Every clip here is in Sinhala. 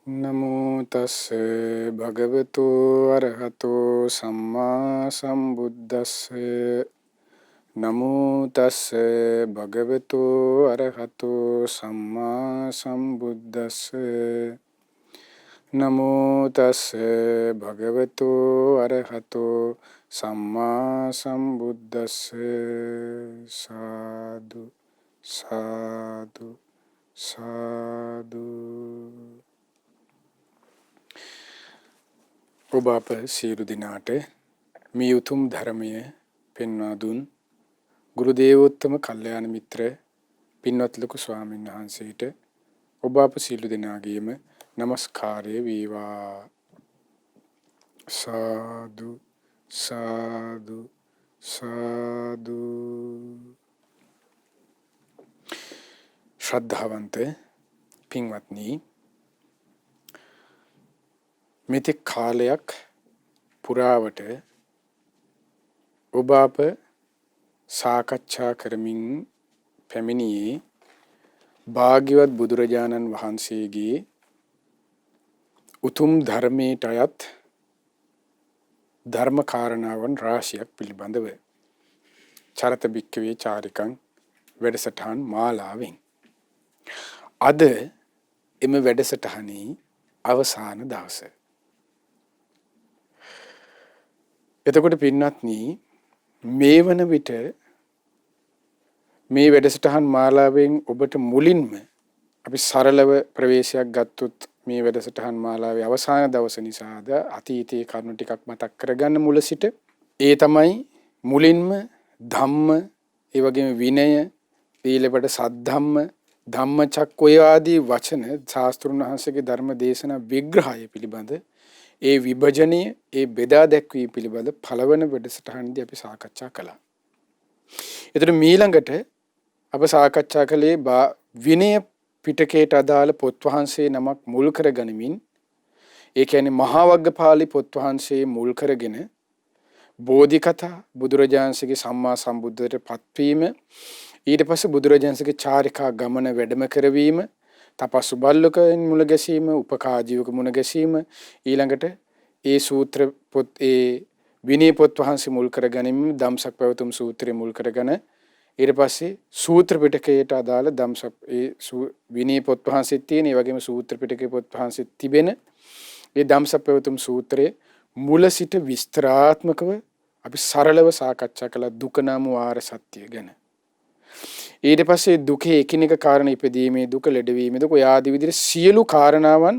නමෝ තස්සේ භගවතු අරහතෝ සම්මා සම්බුද්දස්සේ නමෝ තස්සේ භගවතු අරහතෝ සම්මා සම්බුද්දස්සේ නමෝ තස්සේ භගවතු අරහතෝ සම්මා සම්බුද්දස්සේ සාදු සාදු සාදු. ඔබ අප සියලු දෙනාට මේ උතුම් ධර්මය පෙන්වා දුන් ගුරු දේවෝත්තම කල්යාණ මිත්‍ර පින්වත් ලොකු ස්වාමීන් වහන්සේට ඔබ අප සියලු දෙනාගේම নমස්කාරය වේවා. සාදු සාදු සාදු. ශ්‍රද්ධාවන්ත පින්වත්නි, මෙතෙක් කාලයක් පුරාවට ඔබ අප සාකච්ඡා කරමින් පැමිණියේ භාග්‍යවත් බුදුරජාණන් වහන්සේගේ උතුම් ධර්මයට අයත් ධර්ම කාරණාවන් රාශියක් පිළිබඳව චරත භික්ඛවේ චාරිකං වැඩසටහන් මාලාවෙන්. අද එම වැඩසටහනේ අවසාන දවස. එතකොට පින්වත්නි, මේ වන විට මේ වැඩසටහන් මාලාවෙන් ඔබට මුලින්ම අපි සරලව ප්‍රවේශයක් ගත්තොත් මේ වැඩසටහන් මාලාවේ අවසාන දවස නිසාද අතීතයේ කරුණු ටිකක් මතක් කරගන්න මුල සිට. ඒ තමයි මුලින්ම ධම්ම, ඒ වගේම විනය, ඊළඟට සද්ධම්ම, ධම්මචක්කය ආදී වචන ශාස්ත්‍රුන් වහන්සේගේ ධර්ම දේශනා විග්‍රහය පිළිබඳ ඒ විභජනය, ඒ බෙදා දැක්වීම පිළිබඳ පළවන වැඩසටහනදී අපි සාකච්ඡා කළා. ඒතර මීළඟට අප සාකච්ඡා කළේ විනය පිටකයට අදාළ පොත් වහන්සේ නමක් මුල් කරගනිමින්, ඒ කියන්නේ මහා වග්ගපාලි පොත් වහන්සේ මුල් කරගෙන බෝධි කතා, බුදුරජාණන්සේගේ සම්මා සම්බුද්ධත්වයට පත්වීම, ඊට පස්සේ බුදුරජාණන්සේගේ චාරිකා ගමන වැඩම කරවීම, තපස්සු බල්ලකෙන් මුල ගැසීම, උපකාජීවක මුණ ගැසීම, ඊළඟට ඒ සූත්‍ර පොත්, ඒ විනය පොත් වහන්සේ මුල් කරගනිමින් ධම්සක් පැවතුම් සූත්‍රය මුල් කරගෙන, ඊට පස්සේ සූත්‍ර පිටකයට අදාළ ධම්සක්, ඒ විනය පොත් වහන්සේත් තියෙන, ඒ වගේම සූත්‍ර පිටකේ පොත් වහන්සේත් තිබෙන ඒ ධම්සක් පැවතුම් සූත්‍රයේ මුල සිට විස්තරාත්මකව අපි සරලව සාකච්ඡා කළා දුක නම් වාර සත්‍ය ගැන. ඊට පස්සේ දුකේ එකිනෙක කාරණා, ඉපදීමේ දුක, ලෙඩවීමේ දුක, ආදී විදිහට සියලු කාරණාවන්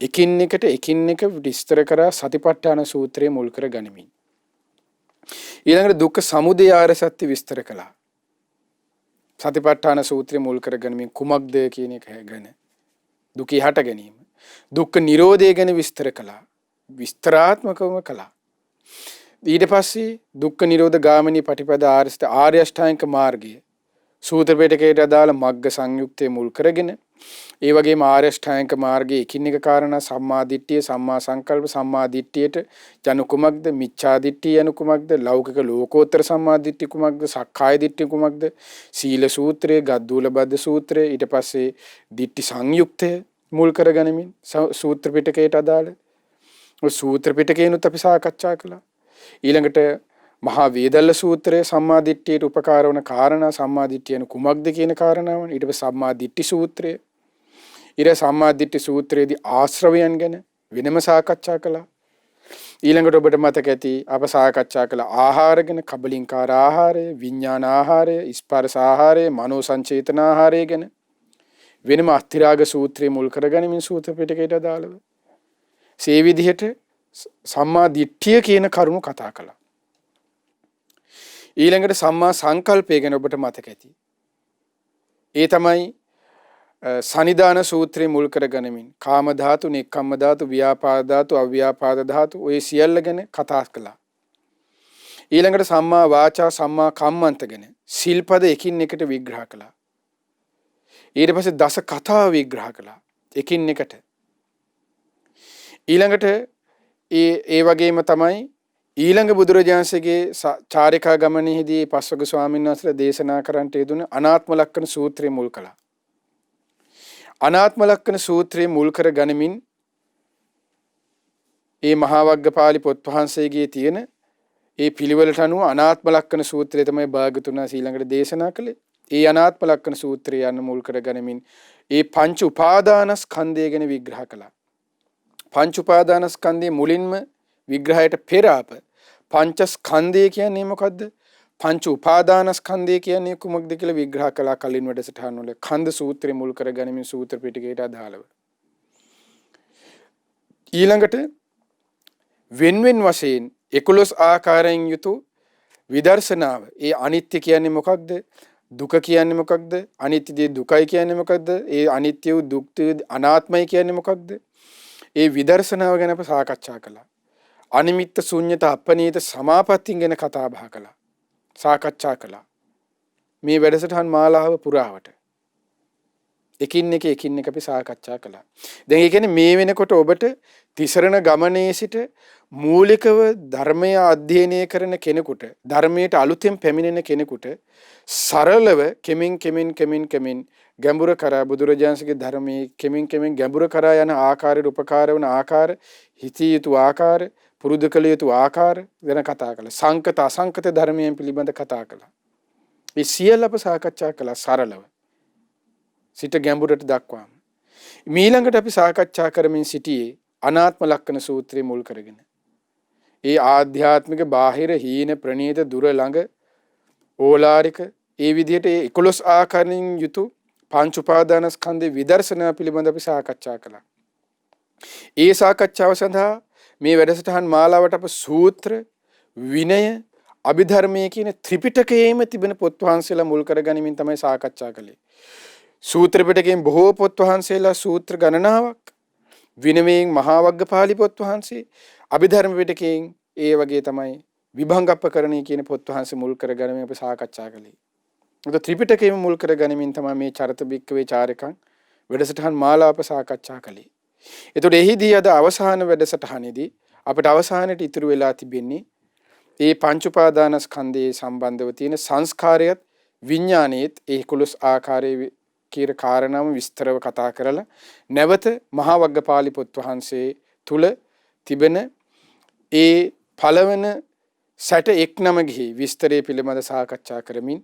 එකින් එක විස්තර කරා සතිපට්ඨාන සූත්‍රයේ මුල් කර ගනිමින් ඊළඟට දුක්ඛ සමුදය ආර්ය සත්‍ය විස්තර කළා. සතිපට්ඨාන සූත්‍රයේ මුල් කර ගනිමින් කුමක්ද කියන එක ගැන, දුකී හට ගැනීම, දුක්ඛ නිරෝධය ගැන විස්තර කළා, විස්තරාත්මකවම කළා. ඊට පස්සේ දුක්ඛ නිරෝධ ගාමිනී පටිපදා ආර්ය අෂ්ටාංගික මාර්ගය සූත්‍ර පිටකයට අදාළ මග්ග සංයුක්තය මුල් කරගෙන, ඒ වගේම ආර්ය අෂ්ටාංගික මාර්ගයේ එකින් එක කාරණා සම්මා දිට්ඨිය, සම්මා සංකල්ප, සම්මා දිට්ඨියට යනු කුමක්ද, මිච්ඡා දිට්ඨිය යනු කුමක්ද, ලෞකික ලෝකෝත්තර සම්මා දිට්ඨිය කුමක්ද, සක්කාය දිට්ඨිය කුමක්ද, සීල සූත්‍රය, ගද්දූල බද්ද සූත්‍රය, ඊට පස්සේ දිට්ඨි සංයුක්තය මුල් කරගනිමින් සූත්‍ර පිටකයට අදාළ සූත්‍ර පිටකේනොත් අපි සාකච්ඡා කළා. ඊළඟට මහා වේදල්ල සූත්‍රයේ සම්මා දිට්ඨියට උපකාර වන කාරණා, සම්මා දිට්ඨිය යන කුමක්ද කියන කාරණාවන්. ඊට පස්සේ සම්මා දිට්ඨි සූත්‍රය, ඊට සම්මා දිට්ඨි සූත්‍රයේදී ආශ්‍රවයන් ගැන වෙනම සාකච්ඡා කළා. ඊළඟට ඔබට මතක ඇති අප සාකච්ඡා කළ ආහාර ගැන, කබලින්කාර ආහාරය, විඥාන ආහාරය, ස්පර්ශ ආහාරය, මනෝ සංචේතන ආහාරය ගැන වෙනම අස්තිරාග සූත්‍රයේ මුල් කරගනිමින් සූත්‍ර පිටකයට අදාළව මේ විදිහට සම්මා දිට්ඨිය කියන කරුණු කතා කළා. ඊළඟට සම්මා සංකල්පය ගැන ඔබට මතක ඇති. ඒ තමයි සනිදාන සූත්‍රයේ මුල් කරගනිමින් කාම ධාතු, නෙක්ඛම්ම ධාතු, ව්‍යාපාද ධාතු, අව්‍යාපාද ධාතු, ඔය සියල්ල ගැන කතා කළා. ඊළඟට සම්මා වාචා, සම්මා කම්මන්ත ගැන සිල්පද එකින් එකට විග්‍රහ කළා. ඊට පස්සේ දස කතා විග්‍රහ කළා එකින් එකට. ඊළඟට ඒ වගේම තමයි ඊළඟ බුදුරජාණන්සේගේ චාරිකා ගමනේදී පස්වග ස්වාමීන් වහන්සේලා දේශනා කරන්නට යෙදුන අනාත්ම ලක්ෂණ සූත්‍රය මුල් කළා. අනාත්ම ලක්ෂණ සූත්‍රය මුල් කර ගනිමින් ඒ මහා වග්ගපාලි පොත් වහන්සේගේ තියෙන ඒ පිළිවෙලට අනුව අනාත්ම ලක්ෂණ සූත්‍රය තමයි භාග්‍යවතුන් වහන්සේ ඊළඟට දේශනා කළේ. ඒ අනාත්ම ලක්ෂණ සූත්‍රය යන මුල් කරගනිමින් ඒ පංච උපාදානස්කන්ධය ගැන විග්‍රහ කළා. පංච උපාදානස්කන්ධයේ මුලින්ම විග්‍රහයට පෙර අප පංචස්කන්ධය කියන්නේ මොකද්ද? පංච උපාදානස්කන්ධය කියන්නේ කුමක්ද කියලා විග්‍රහ කළා කලින් වැඩසටහන් වල. කන්ද සූත්‍රය මුල් කරගනිමින් සූත්‍ර පිටකයට අදාළව. ඊළඟට වෙන්වෙන් වශයෙන් 11 ආකාරයෙන් යුතු විදර්ශනාව. ඒ අනිත්‍ය කියන්නේ මොකක්ද? දුක කියන්නේ මොකක්ද? අනිත්‍යදී දුකයි කියන්නේ මොකක්ද? ඒ අනිත්‍ය වූ දුක්ඛ අනාත්මයි කියන්නේ මොකක්ද? ඒ විදර්ශනාව ගැන අපි සාකච්ඡා කළා. අනිමිත්ත ශුන්්‍යත අපනීත සමාපත්තිය ගැන කතා බහ කළා. සාකච්ඡා කළා. මේ වැඩසටහන් මාලාව පුරාවට එකින් එක අපි සාකච්ඡා කළා. දැන් ඒ කියන්නේ මේ වෙනකොට ඔබට තිසරණ ගමනේ සිට මූලිකව ධර්මය අධ්‍යයනය කරන කෙනෙකුට, ධර්මයට අලුතෙන් පැමිණෙන කෙනෙකුට සරලව කෙමින් ගැඹුර කරා බුදුරජාණන්සේගේ ධර්මයේ කෙමින් ගැඹුර කරා යන ආකාරයට උපකාර වන ආකාර, හිතිය යුතු ආකාර, පුරුදු කළ යුතු ආකාර ගැන කතා කළා. සංකත අසංකත ධර්මයන් පිළිබඳ කතා කළා. මේ සියල්ල අප සාකච්ඡා කළා සරලව. සිට ගැඹුරට දක්වාම. ඊළඟට අපි සාකච්ඡා කරමින් සිටියේ අනාත්ම ලක්ෂණ සූත්‍රය මුල් කරගෙන. ඒ ආධ්‍යාත්මික බාහිර හීන ප්‍රනීත දුර ළඟ ඕලාරික ඒ විදිහට 11 ආකාරයෙන් යුතු පංච උපාදානස්කන්ධේ විදර්ශනා පිළිබඳ අපි සාකච්ඡා කළා. ඒ සාකච්ඡාව සඳහා මේ වැඩසටහන් මාලාවට අප සූත්‍ර, විනය, අභිධර්මයේ කියන ත්‍රිපිටකයේම තිබෙන පොත් වහන්සේලා මුල් කරගනිමින් තමයි සාකච්ඡා කළේ. සූත්‍ර පිටකයෙන් බොහෝ පොත් වහන්සේලා සූත්‍ර ගණනාවක්, විනමයෙන් මහා වග්ගපාලි පොත් වහන්සේ, අභිධර්ම පිටකයෙන් ඒ වගේ තමයි විභංගප්පකරණී කියන පොත් වහන්සේ මුල් කරගනිමින් අපි සාකච්ඡා කළේ. උද ත්‍රිපිටකයේම මුල් කරගනිමින් තමයි මේ චරිත බික්කවේ චාරකම් වැඩසටහන් මාලාව සාකච්ඡා කළේ. එතකොට එහිදී අද අවසාන වැඩසටහනේදී අපිට අවසානයේ ඉතුරු වෙලා තිබෙන්නේ ඒ පංච උපාදානස්කන්ධයේ සම්බන්ධව තියෙන සංස්කාරයත් විඥානයේත් 11 ආකාරයේ කීර කාරණාම විස්තරව කතා කරලා නැවත මහා වග්ගපාලි පොත් වහන්සේ තුල තිබෙන ඒ පළවෙන සැට එක් නමගෙහි විස්තරය පිළිබඳ සාකච්ඡා කරමින්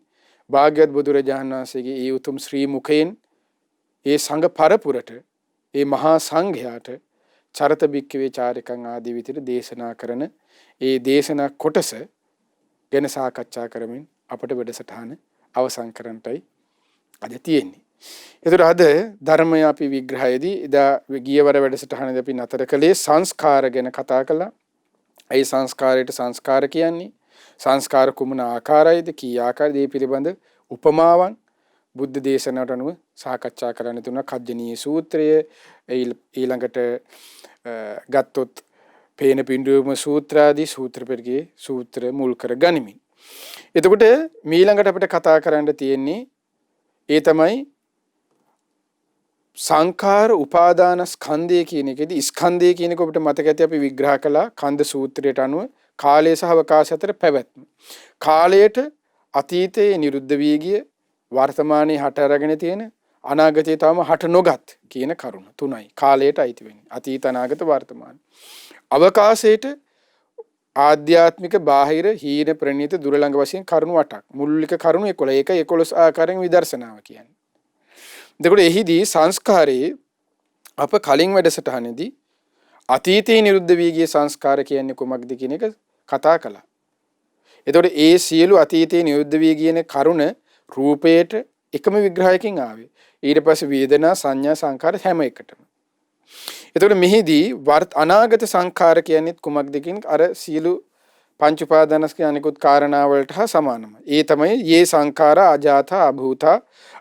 භාග්‍යවත් බුදුරජාණන් වහන්සේගේ ඒ උතුම් ශ්‍රී මුඛයෙන් ඒ සංඝ පරපුරට ඒ මහා සංඝයාට චරත බික්කවේ චාරිකං ආදී විදිහට දේශනා කරන ඒ දේශනා කොටස ගැන සාකච්ඡා කරමින් අපට වැඩසටහන අවසන් කරන්නටයි අද තියෙන්නේ. ඒතර අද ධර්මය අපි විග්‍රහයේදී එදා ගියවර වැඩසටහනේදී අපි නතර කළේ සංස්කාර ගැන කතා කළා. ඒ සංස්කාරයට සංස්කාර කියන්නේ සංස්කාර කුමන ආකාරයේද කී ආකාරයේ පිළිබඳ උපමාවන් බුද්ධ දේශනාවට අනුව සාකච්ඡා කරන්න තුන කජ්ජනීය සූත්‍රය ඊළඟට ගත්තොත් පේන පිඬුවම සූත්‍ර ආදී සූත්‍ර පෙරගේ සූත්‍ර මුල් කර ගනිමින්. එතකොට ඊළඟට අපිට කතා කරන්න තියෙන්නේ ඒ තමයි සංඛාර උපාදාන ස්කන්ධය කියන එකේදී ස්කන්ධය කියන එක අපිට මතක ඇති අපි විග්‍රහ කළා කන්ද සූත්‍රයට අනුව කාලය සහ අවකාශ අතර පැවැත්ම. කාලයට අතීතයේ නිරුද්ධ වී ගිය වර්තමානයේ හට අරගෙන තියෙන අනාගතයේ තවම හට නොගත් කියන කරුණ තුනයි කාලයට අයිති වෙන්නේ. අතීත අනාගත වර්තමාන. අවකාශයට ආධ්‍යාත්මික බාහිර හීන ප්‍රණීත දුර ළඟ වශයෙන් කරුණු 8ක්. මුල්ලික කරුණු 11. ඒක 11 ආකාරයෙන් විදර්ශනාව කියන්නේ. එතකොට එහිදී සංස්කාරයේ අප කලින් වැඩසටහනේදී අතීතයේ නිරුද්ධ වී ගිය සංස්කාර කියන්නේ කොමක්ද කියන එක කතා කළා. එතකොට ඒ සියලු අතීතයේ නිරුද්ධ වී කියන කරුණ රූපයට එකම විග්‍රහයකින් ආවේ. ඊට පස්සේ වේදනා සංඥා සංකාර හැම එකටම. එතකොට මෙහිදී අනාගත සංඛාර කියන්නේ කුමක්ද කියන අර සියලු පංච උපාදානස්කේ අනිකුත් කාරණා වලට හා සමානම. ඒ තමයි යේ සංඛාරා අජාතා අභූතා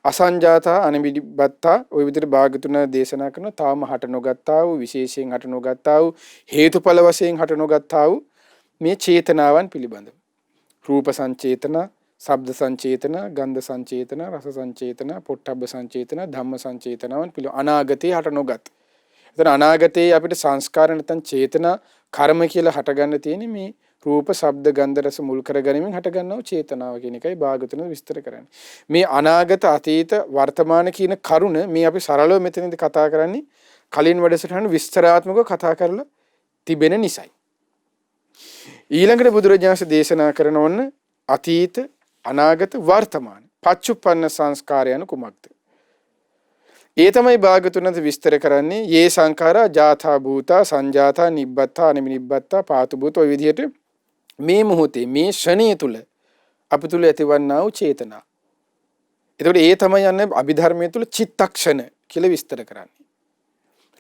අසංජාතා අනිවිබත්තා ඔය විදිහට භාගතුන දේශනා කරන තාම හට නොගත්තා වූ විශේෂයෙන් හට නොගත්තා වූ හේතුඵල වශයෙන් හට නොගත්තා වූ මේ චේතනාවන් පිළිබඳව. රූප සංචේතන, ශබ්ද සංචේතන, ගන්ධ සංචේතන, රස සංචේතන, පොට්ටබ්බ සංචේතන, ධම්ම සංචේතනවන් පිළිබඳ අනාගතේ හට නොගත්. එතන අනාගතේ අපිට සංස්කාර නැත්නම් චේතනා කර්ම කියලා හටගන්න තියෙන්නේ මේ රූප ශබ්ද ගන්ධ රස මුල් කරගැනීමෙන් හටගන්නව චේතනාව කියන එකයි භාගතුන විස්තර කරන්නේ. මේ අනාගත අතීත වර්තමාන කියන කරුණ මේ අපි සරලව මෙතනදී කතා කරන්නේ කලින් වැඩසටහන විස්තරාත්මකව කතා කරලා තිබෙන නිසයි. ඊළඟට බුදුරජාණන් දේශනා කරන ඔන්න අතීත අනාගත වර්තමාන පච්චුප්පන්න සංස්කාරය යන කුමක්ද? ඒ තමයි භාගතුන් විස්තර කරන්නේ යේ සංඛාරා ජාථා භූතා සංජාතා නිබ්බත්තා අනිමිනිබ්බත්තා පාතු භූත ඔය විදිහට මේ මොහොතේ මේ ෂණය තුල අප තුල ඇතිවන්නා වූ චේතනා. එතකොට ඒ තමයි යන්නේ අභිධර්මයේ තුල චිත්තක්ෂණ කියලා විස්තර කරන්නේ.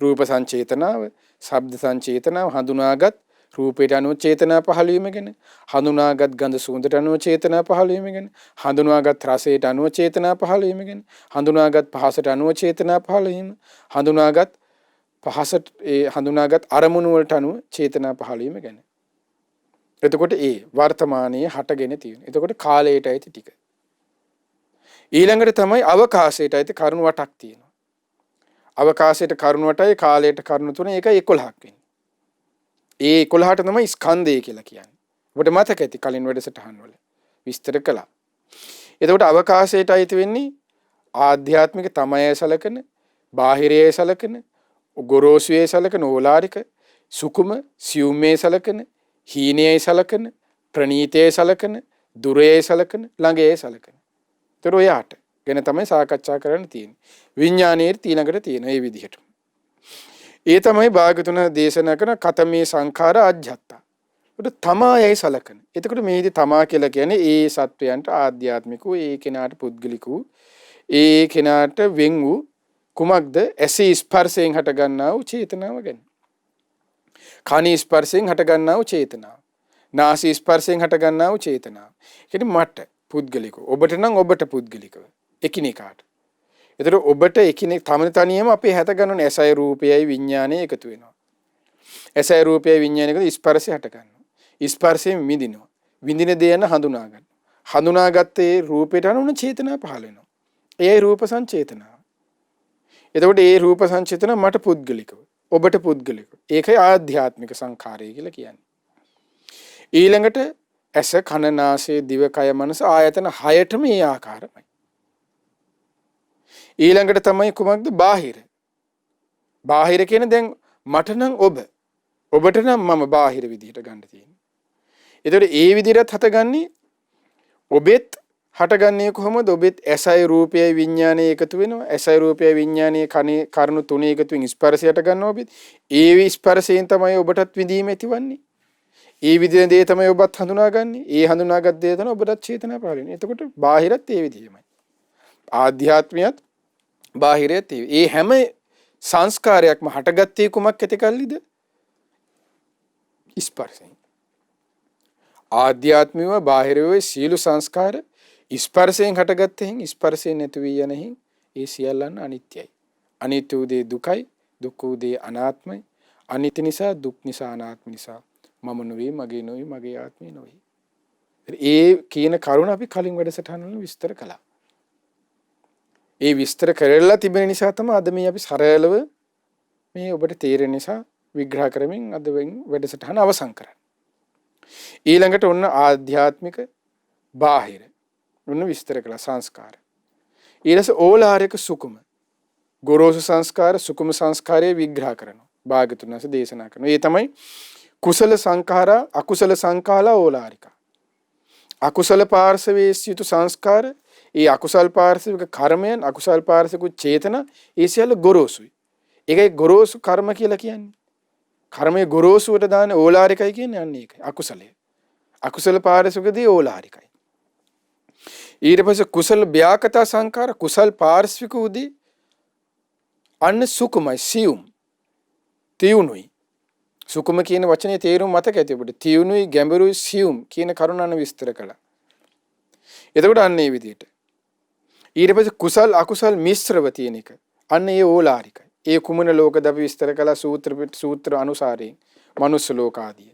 රූප සංචේතනාව, ශබ්ද සංචේතනාව හඳුනාගත් රූපයට අනුව චේතනා පහළ වීම ගැන, හඳුනාගත් ගඳ සුවඳට අනුව චේතනා පහළ වීම ගැන, හඳුනාගත් රසයට අනුව චේතනා පහළ වීම ගැන, හඳුනාගත් පහසට අනුව චේතනා පහළ වීම, හඳුනාගත් අරමුණු වලට අනුව චේතනා පහළ වීම ගැන. එතකොට ඒ වර්තමානයේ හටගෙන තියෙන. එතකොට කාලයට ඇති ටික. ඊළඟට තමයි අවකාශයට ඇති කරුණු 8ක් තියෙනවා. අවකාශයට කරුණු 8යි කාලයට කරුණු 3 ඒකයි 11ක් වෙන්නේ. ඒ 11ට තමයි ස්කන්ධය කියලා කියන්නේ. ඔබට මතක ඇති කලින් වැඩසටහන් වල විස්තර කළා. එතකොට අවකාශයට අයිති වෙන්නේ ආධ්‍යාත්මික තමයි සලකන, බාහිරයේ සලකන, ගොරෝසුයේ සලකන, ඕලාරික, සුකුම, සියුම්මේ සලකන, හීනයේ සලකන, ප්‍රනීතයේ සලකන, දුරයේ සලකන, ළඟයේ සලකන. ඒතර ඔයාට ගැන තමයි සාකච්ඡා කරන්න තියෙන්නේ. විඥානයේ ඊළඟට තියෙන මේ විදිහට. ඒ තමයි භාගතුන දේශනා කරන කතමේ සංඛාර අජ්ජත්තා. උඩ තමායයි සලකන. එතකොට මේදී තමා කියලා කියන්නේ ඒ සත්වයන්ට ආධ්‍යාත්මික වූ ඒ කෙනාට පුද්ගලික වූ ඒ කෙනාට වෙන් වූ කුමක්ද? ඇසී ස්පර්ශයෙන් හට ගන්නා වූ චේතනාව ගැන. කනී ස්පර්ශයෙන් හට ගන්නා වූ චේතනාව. නාසී ස්පර්ශයෙන් හට ගන්නා වූ චේතනාව. කියන්නේ මට පුද්ගලිකව. ඔබට නම් ඔබට පුද්ගලිකව. එකිනෙකාට. ඒතර ඔබට එකිනෙක තනියම අපේ හැත ගන්න ඇසයි රූපයයි විඥානයයි එකතු වෙනවා. ඇසයි රූපයයි විඥානය එකතු ස්පර්ශය හට ගන්නවා. ස්පර්ශයෙන් විඳිනවා. විඳින දේ යන හඳුනා ගන්න. හඳුනාගත්තේ රූපයට අනුව චේතනා පහළ වෙනවා. එයයි රූප සංචේතනාව. එතකොට ඒ රූප සංචේතන මට පුද්ගලිකව. ඔබට පුද්ගලිකව. ඒකයි ආධ්‍යාත්මික සංඛාරය කියලා කියන්නේ. ඊළඟට ඇස කන නාසය දිව කය මනස ආයතන 6ටම මේ ආකාරමයි. ඊළඟට තමයි කුමක්ද? බාහිර. බාහිර කියන්නේ දැන් මට නම් ඔබට නම් මම බාහිර විදිහට ගන්න තියෙන්නේ. ඒතකොට ඒ විදිහට හටගන්නේ ඔබෙත් හටගන්නේ කොහොමද? ඔබෙත් ඇසයි රූපයයි විඥානයයි එකතු වෙනවා. ඇසයි රූපයයි විඥානයයි කනේ කරුණු තුනේ එකතු වෙන ස්පර්ශයට ගන්නවා ඔබෙත්. ඒ ස්පර්ශයෙන් තමයි ඔබටත් විඳීම ඇතිවන්නේ. ඒ විදිහේ දේ තමයි ඔබත් හඳුනාගන්නේ. ඒ හඳුනාගත් දේ තමයි ඔබටත් චේතනා පහළ වෙන්නේ. එතකොට බාහිරත් ඒ විදිහමයි. ආධ්‍යාත්මියත් බාහිරයත් ඒ හැම සංස්කාරයක්ම හටගත්තේ කුමක් ඇති කල්ලිද? ස්පර්ශයෙන්. ආධ්‍යාත්මිකව බාහිරව සීල සංස්කාර ස්පර්ශයෙන් හටගත්තෙන් ස්පර්ශයෙන් නැති වී යනෙහින් ඒ සියල්ලන් අනිත්‍යයි. අනිත්‍ය උදේ දුකයි, දුක් උදේ අනාත්මයි. අනිත්‍ය නිසා දුක් නිසා අනාත්ම නිසා මම නොවේ, මගේ නොවේ, මගේ ආත්මය නොවේ. ඒ කියන කරුණ අපි කලින් වැඩසටහන වල විස්තර කළා. ඒ විස්තර කරලා තිබෙන නිසා තමයි අද මේ අපි සරලව මේ ඔබට තේරෙන නිසා විග්‍රහ කරමින් අද වැඩසටහන අවසන් කරන්නේ. ඊළඟට ඔන්න ආධ්‍යාත්මික බාහිර ඔන්න විස්තර කළා සංස්කාර. ඊළඟ ඕලාරික සුකුම ගොරෝසු සංස්කාර සුකුම සංස්කාරයේ විග්‍රහ කරනවා. භාග්‍යතුන් වහන්සේ දේශනා කරනවා. ඒ තමයි කුසල සංඛාරා අකුසල සංඛාලා ඕලාරිකා. අකුසල පාර්ශවයේ සිට සංස්කාර ඒ අකුසල් පාර්ශවික කර්මයන් අකුසල් පාර්ශවික චේතන ඒ සියල්ල ගොරෝසුයි. ඒකයි ගොරෝසු කර්ම කියලා කියන්නේ. කර්මයේ ගොරෝසුවට දාන ඕලාරිකයි කියන්නේ අන්න ඒකයි. අකුසලයේ. අකුසල පාර්ශවිකදී ඕලාරිකයි. ඊට පස්සේ කුසල ව්‍යාකත සංඛාර කුසල් පාර්ශවික උදී අන්න සුකුමයි සියුම්. තියුණුයි. සුකුම කියන වචනේ තේරුම මතක ඇති ඔබට. තියුණුයි ගැඹුරුයි සියුම් කියන කරුණාන විස්තර කළා. එතකොට අන්න ඒ විදිහට. ඊට පස්සේ කුසල් අකුසල් මිශ්‍රව තියෙන එක. අන්න ඒ ඕලාරිකයි. ඒ කුමන ලෝකද අපි විස්තර කළා සූත්‍ර අනුසාරයෙන්. මනුස්ස ලෝක ආදී.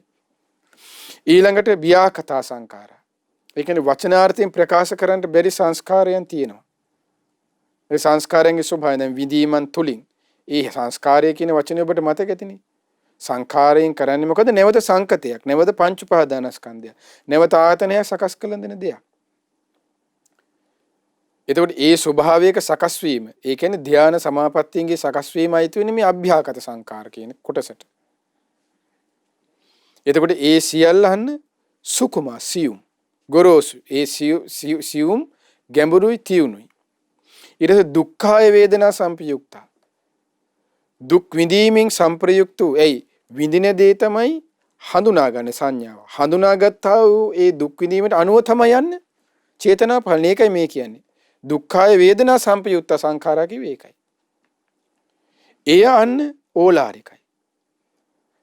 ඊළඟට ව්‍යාකතා සංඛාරා. ඒ කියන්නේ වචනාර්ථයෙන් ප්‍රකාශ කරන්න බැරි සංස්කාරයන් තියෙනවා. ඒ සංස්කාරයන්ගේ ස්වභාවය දැන් විදීමන් තුලින් ඒ සංස්කාරය කියන වචනේ ඔබට මතක ඇතිනේ. සංඛාරයෙන් කරන්නේ මොකද? නැවත සංකතයක්, නැවත පංච උපාදානස්කන්ධය, නැවත ආයතනය සකස් කළ දෙන දෙයක්. එතකොට ඒ ස්වභාවයක සකස් වීම, ඒ කියන්නේ ධ්‍යාන සමාපත්තියන්ගේ සකස් වීමයි තියෙන්නේ මේ අභ්‍යාකත සංඛාර කියන කොටසට. එතකොට ඒ සියල්ල අන්න සුකුමා සියුම් ගොරෝසු ඒ සියුම් ගැඹුරුයි තියුණුයි. ඊට පස්සේ දුක්ඛාය වේදනා සංපයුක්තා දුක් විඳීමෙන් සංප්‍රයුක්ත වූ එයි විඳින දේ තමයි හඳුනාගන්න සංඥාව. හඳුනාගත්තා වූ ඒ දුක් විඳීමට අනුව තමයි යන්නේ චේතනා පහළ. ඒකයි මේ කියන්නේ. දුක්ඛාය වේදනා සංපයුක්ත සංඛාරා කිව්වේ ඒකයි. එය අන්න ඕලාරිකයි.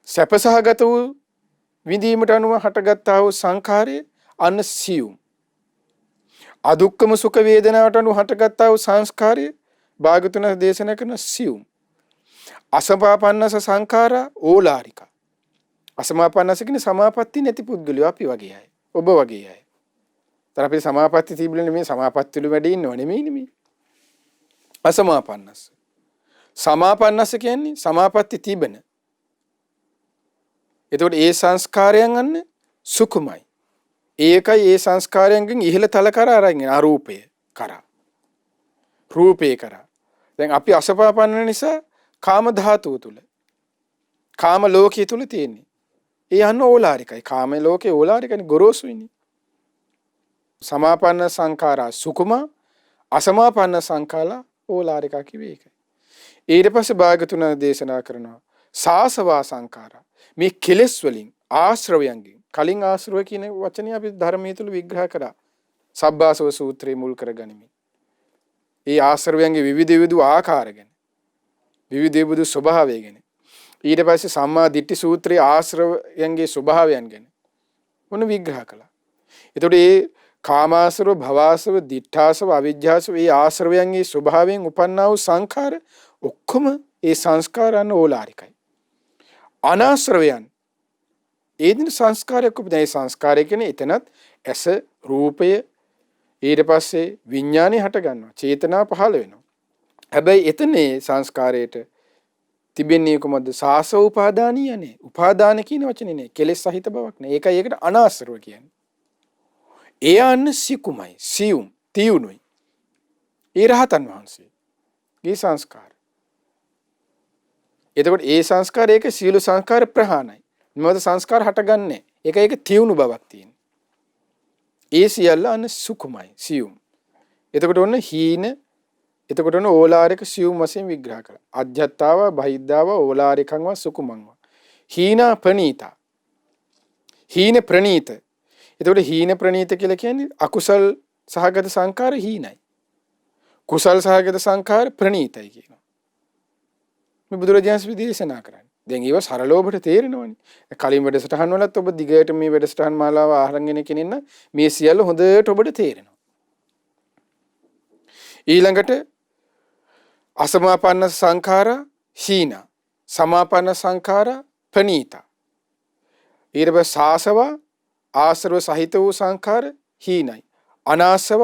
සැපසහගත වූ විඳීමට අනුව හටගත්තා වූ සංඛාරය අන්න සියුම්. අදුක්කම සුඛ වේදනාවට අනුව හටගත්තා වූ සංස්කාරය භාගතුන දේශනා කරන සියුම්. අසමාපන්නස සංඛාරා ඕලාරික. අසමාපන්නස කියන්නේ සමාපatti නැති පුද්ගලයෝ අපි වගේ අය. ඔබ වගේ අය. තර අපි සමාපatti තිබුණේ මේ සමාපත්තිලු වැඩි ඉන්නව නෙමෙයි. අසමාපන්නස. සමාපන්නස කියන්නේ සමාපatti තිබෙන. එතකොට ඒ සංස්කාරයන් අන්න සුකුමයි. ඒකයි ඒ සංස්කාරයන්ගෙන් ඉහළ තල කරා අරගෙන අරූපය කරා. රූපේ කරා. දැන් අපි අසපාපන්න නිසා කාම ධාතුව තුල කාම ලෝකයේ තුල තියෙන්නේ. ඒ අන්න ඕලාරිකයි. කාම ලෝකේ ඕලාරිකනේ ගොරෝසුයිනේ. සමාපන්න සංඛාරා සුකුම අසමාපන්න සංඛාලා ඕලාරිකා කිව්වේ ඒකයි. ඊට පස්සේ භාගතුන දේශනා කරනවා සාසවා සංඛාරා. මේ කෙලෙස් වලින් ආශ්‍රවයන්ගෙන් කලින් ආශ්‍රව කියන වචනේ අපි ධර්මයේ තුල විග්‍රහ කරා. සබ්බාසව සූත්‍රයේ මුල් කරගනිමින්. ඒ ආශ්‍රවයන්ගේ විවිධ ආකාර ගැන විවිධ ස්වභාවය ගැන ඊට පස්සේ සම්මා දිට්ඨි සූත්‍රයේ ආශ්‍රවයන්ගේ ස්වභාවයන් ගැන මොන විග්‍රහ කළා. එතකොට මේ කාමාශ්‍රව, භවආශ්‍රව, දිඨාශ්‍රව, අවිජ්ජාශ්‍රව මේ ආශ්‍රවයන්ගේ ස්වභාවයෙන් උපන්නා වූ සංඛාර ඔක්කොම ඒ සංස්කාරයන් ඕලාරිකයි. අනාශ්‍රවයන් ඒ දින සංස්කාරයක් උපදින සංස්කාරය කියන්නේ එතනත් ඇස රූපය ඊට පස්සේ විඥානය හට ගන්නවා චේතනා පහළ වෙනවා. හැබැයි එතනේ සංස්කාරයට තිබෙන්නේ කොහොමද? සාසව උපාදානිය නේ. උපාදාන කියන වචනේ නේ. කෙලෙස් සහිත බවක් නේ. ඒකයි ඒකට අනාශ්‍රව කියන්නේ. ඒ අන්න සිකුමයි, සියුම්, තියුණුයි. ඒ රහතන් වහන්සේගේ සංස්කාර. එතකොට ඒ සංස්කාර ඒක සියලු සංස්කාර ප්‍රහාණයි. මොකද සංස්කාර හටගන්නේ. ඒක තියුණු බවක් තියෙන. ඒ සියල්ල අන්න සුකුමයි, සියුම්. එතකොට ඔන්න හීන එතකොට ඔන්න ඕලාරික සියුම් වශයෙන් විග්‍රහ කරා. අධ්‍යත්තාව, බහිද්ධාව, ඕලාරිකං වා සුකුමං වා. හීනා ප්‍රනීතා. හීන ප්‍රනීත. එතකොට හීන ප්‍රනීත කියලා කියන්නේ අකුසල් සහගත සංඛාර හීනයි. කුසල් සහගත සංඛාර ප්‍රනීතයි කියනවා. මේ බුදුරජාණන් වහන්සේ දේශනා කරන්නේ. දැන් ඒව සරලව ඔබට තේරෙනවනේ. කලින් වැඩසටහන් වලත් ඔබ දිගට මේ වැඩසටහන් මාලාව අහගෙන කෙනින්න මේ සියල්ල හොඳට ඔබට තේරෙනවා. ඊළඟට අසමාපන්න සංඛාරා හීන සමාපන්න සංඛාරා ප්‍රනීත ඊට පස්සේ සාසව ආශ්‍රව සහිත වූ සංඛාර හීනයි අනාසව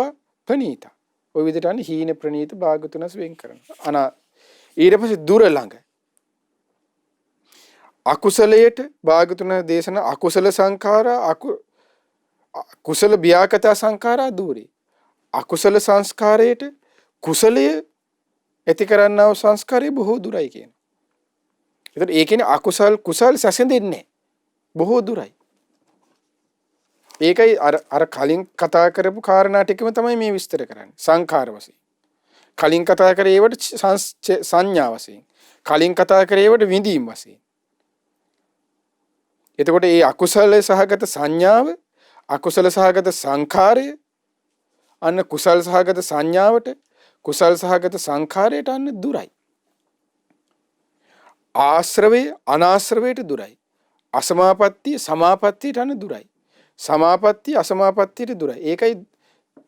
ප්‍රනීත ඔය විදිහට අනේ හීන ප්‍රනීත භාග තුනස් වෙන් කරනවා ඊට පස්සේ දුර ළඟ අකුසලයට භාග තුන දේශන අකුසල සංඛාරා කුසල ව්‍යාකත සංඛාරා දුරේ අකුසල සංස්කාරයට කුසලයේ ඇති කරන්නා වූ සංස්කාරය බොහෝ දුරයි කියන. ඒතර ඒ කියන්නේ අකුසල් කුසල් සැසඳෙන්නේ බොහෝ දුරයි. ඒකයි අර කලින් කතා කරපු කාරණා ටිකම තමයි මේ විස්තර කරන්නේ. සංඛාර වශයෙන්. කලින් කතා කරේ ඒවට සංඥා වශයෙන්. කලින් කතා කරේ ඒවට විඳීම් වශයෙන්. එතකොට මේ අකුසල සහගත සංඥාව අකුසල සහගත සංඛාරය අන්න කුසල් සහගත සංඥාවට කුසල් සහගත සංඛාරයට අන්න දුරයි. ආශ්‍රවේ අනාශ්‍රවයට දුරයි. අසමාපත්තිය සමාපත්තියට අන්න දුරයි. සමාපත්තිය අසමාපත්තියට දුරයි. ඒකයි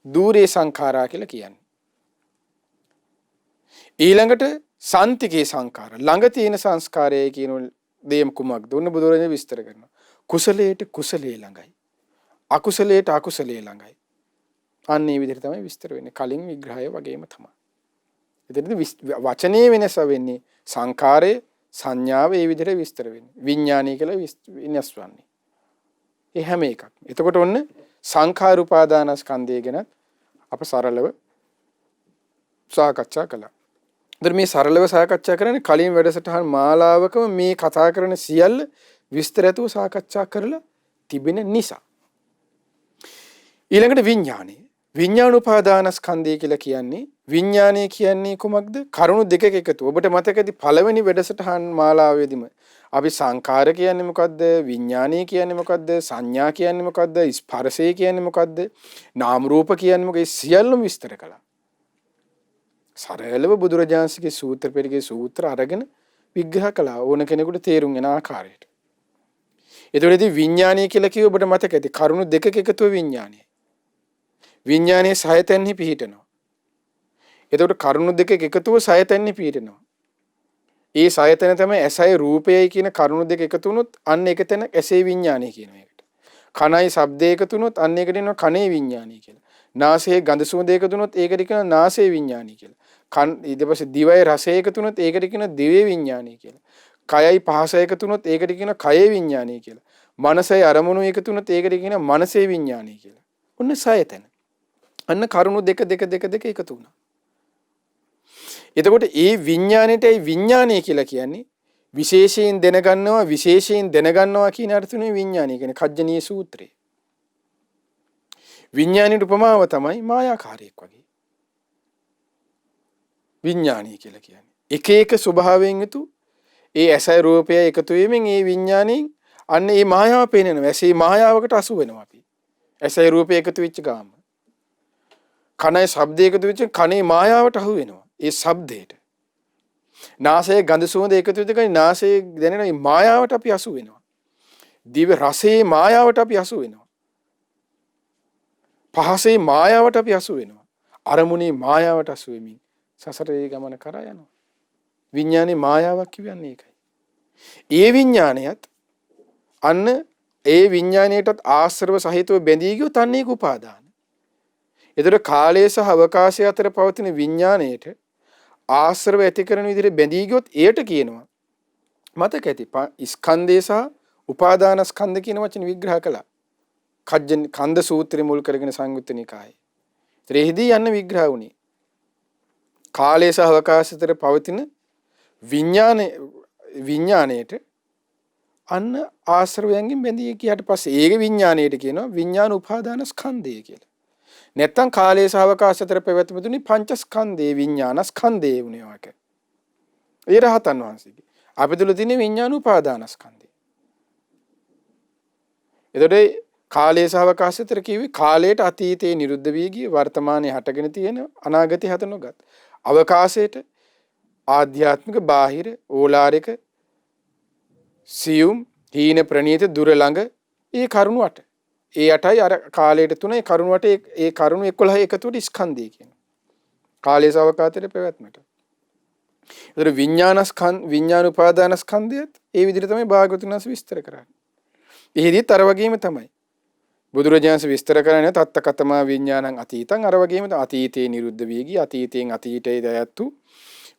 දූරේ සංඛාරා කියලා කියන්නේ. ඊළඟට සන්තිකේ සංඛාර ළඟ තියෙන සංස්කාරයයි කියන දේ කුමක්ද? උන්න බුදුරජාණන් විස්තර කරනවා. කුසලයට කුසලයේ ළඟයි. අකුසලයට අකුසලයේ ළඟයි. අන්න මේ විදිහට තමයි විස්තර වෙන්නේ. කලින් විග්‍රහය වගේම තමයි. එතනදී වචනේ වෙනස වෙන්නේ සංඛාරයේ සංඥාව ඒ විදිහට විස්තර වෙන්නේ. විඥානීය කියලා වෙනස් වන්නේ. ඒ හැම එකක්. එතකොට ඔන්න සංඛාර උපාදානස්කන්ධය ගැන අප සරලව සාකච්ඡා කළා. මේ සරලව සාකච්ඡා කරන්නේ කලින් වැඩසටහන් මාලාවකම මේ කතා කරන සියල්ල විස්තරයතුව සාකච්ඡා කරලා තිබෙන නිසා. ඊළඟට විඥානය. විඥානුපාදානස්කන්ධය කියලා කියන්නේ විඥානය කියන්නේ කොමක්ද? කරුණු දෙකක එකතු. ඔබට මතකද පළවෙනි වැඩසටහන් මාලාවේදීම අපි සංඛාර කියන්නේ මොකද්ද? විඥානය කියන්නේ මොකද්ද? සංඥා කියන්නේ මොකද්ද? ස්පර්ශය කියන්නේ මොකද්ද? නාම රූප කියන්නේ මොකද? සියල්ලම විස්තර කළා. සරලව බුදුරජාණන්සේගේ සූත්‍ර පෙළේ සූත්‍ර අරගෙන විග්‍රහ කළා ඕන කෙනෙකුට තේරුම් යන ආකාරයට. ඒතොරදී විඥානය කියලා කිව්ව ඔබට මතකද? කරුණු දෙකක එකතුව විඥානය. විඥානයේ සයතෙන්හි පිහිටනවා. එතකොට කරුණු දෙකක එකතුව සයතෙන්හි පිහිටනවා. ඒ සයතන තමයි ඇසයි රූපයයි කියන කරුණු දෙක එකතු වුණොත් අන්න එක තැන ඇසේ විඥානය කියන එකට. කනයි ශබ්දය එකතු වුණොත් අන්න එකට එනවා කනේ විඥානය කියලා. නාසයේ ගඳ සුවඳ එකතු වුණොත් ඒකට කියනවා නාසයේ විඥානය කියලා. ඊට පස්සේ දිවයි රසය එකතු වුණොත් ඒකට කියනවා දිවේ විඥානය කියලා. කයයි පහස එකතු වුණොත් ඒකට කියනවා කයේ විඥානය කියලා. මනසයි අරමුණු එකතු වුණොත් ඒකට කියනවා මනසේ විඥානය කියලා. ඔන්න සයතන. අන්න කරුණු දෙක එකතු වුණා. එතකොට ඒ විඥාණයටයි විඥානය කියලා කියන්නේ විශේෂයෙන් දැනගන්නවා කියන අර්ථුනේ විඥානය කියන්නේ කජ්ජනීය සූත්‍රයේ. විඥානයේ උපමාව තමයි මායාකාරයක් වගේ. විඥානය කියලා කියන්නේ එක එක ස්වභාවයෙන් යුතු ඒ ඇසයි රූපය එකතු වීමෙන් ඒ විඥාණයෙන් අන්න ඒ මායාව පේනනවා. ඇසේ මායාවකට අසු වෙනවා අපි. ඇසයි රූපය එකතු වෙච්ච ගාම. කනයි ශබ්දය එකතු වෙච්ච කනේ මායාවට අහු වෙනවා. ඒ ශබ්දයට. නාසයේ ගඳ සුවඳ එකතු වෙච්ච කනේ නාසයේ දැනෙන මේ මායාවට අපි අසු වෙනවා. දිව රසයේ මායාවට අපි අසු වෙනවා. පහසේ මායාවට අපි අසු වෙනවා. අරමුණේ මායාවට අසු වෙමින් සසරේ ගමන කරා යනවා. විඥානේ මායාවක් කියන්නේ ඒකයි. ඒ විඥානයත් අන්න ඒ විඥාණයටත් ආශ්‍රව සහිතව බැඳී ගියොත් අන්න ඒක උපාදාන. ඒතර කාලය සහ අවකාශය අතර පවතින විඥාණයට ආශ්‍රව ඇති කරන විදිහට බැඳී ගියොත් එයට කියනවා මතක ඇති ස්කන්ධය සහ උපාදාන ස්කන්ධ කියන වචන විග්‍රහ කළා. කන්ද සූත්‍රය මුල් කරගෙන සංයුත්ත නිකායේ. ත්‍රිහිදී යන්න විග්‍රහ වුණේ. කාලය සහ අවකාශය අතර පවතින විඥාණයට අන්න ආශ්‍රවයෙන් බැඳී ගියාට පස්සේ ඒක විඥාණයට කියනවා විඥාන උපාදාන ස්කන්ධය කියලා. නැත්තම් කාලයේ සහ අවකාශ අතර පැවැත්ම තුනේ පංචස්කන්ධේ විඥානස්කන්ධේ වුණේ වාක. ඒ රහතන් වහන්සේගේ. අපි තුල තියෙන විඥාන උපාදානස්කන්ධය. එතකොට කාලයේ සහ අවකාශ අතර කිව්වේ කාලයට අතීතයේ නිරුද්ධ වී ගිය වර්තමානයේ හටගෙන තියෙන අනාගතයේ හට නොගත්. අවකාශයට ආධ්‍යාත්මික බාහිර ඕලාරික සියුම් හීන ප්‍රනීත දුර ළඟ ඒ කරුණු අට. ඒ අටයි අර කාලයට තුනයි කරුණු අට ඒ කරුණු 11 එකතුවට ස්කන්ධය කියනවා. කාලයේ සවකාතයේ පැවැත්මට. ඒතර විඥාන උපාදානස්කන්ධයත් ඒ විදිහට තමයි භාගතුන් වහන්සේ විස්තර කරන්නේ. එහෙදිත් අර වගේම තමයි. බුදුරජාණන් විස්තර කරන්නේ තත්ත කතමා විඥානං අතීතං අර වගේම අතීතේ නිරුද්ධ වී ගිය අතීතයෙන් අතීතයේ දයත්තු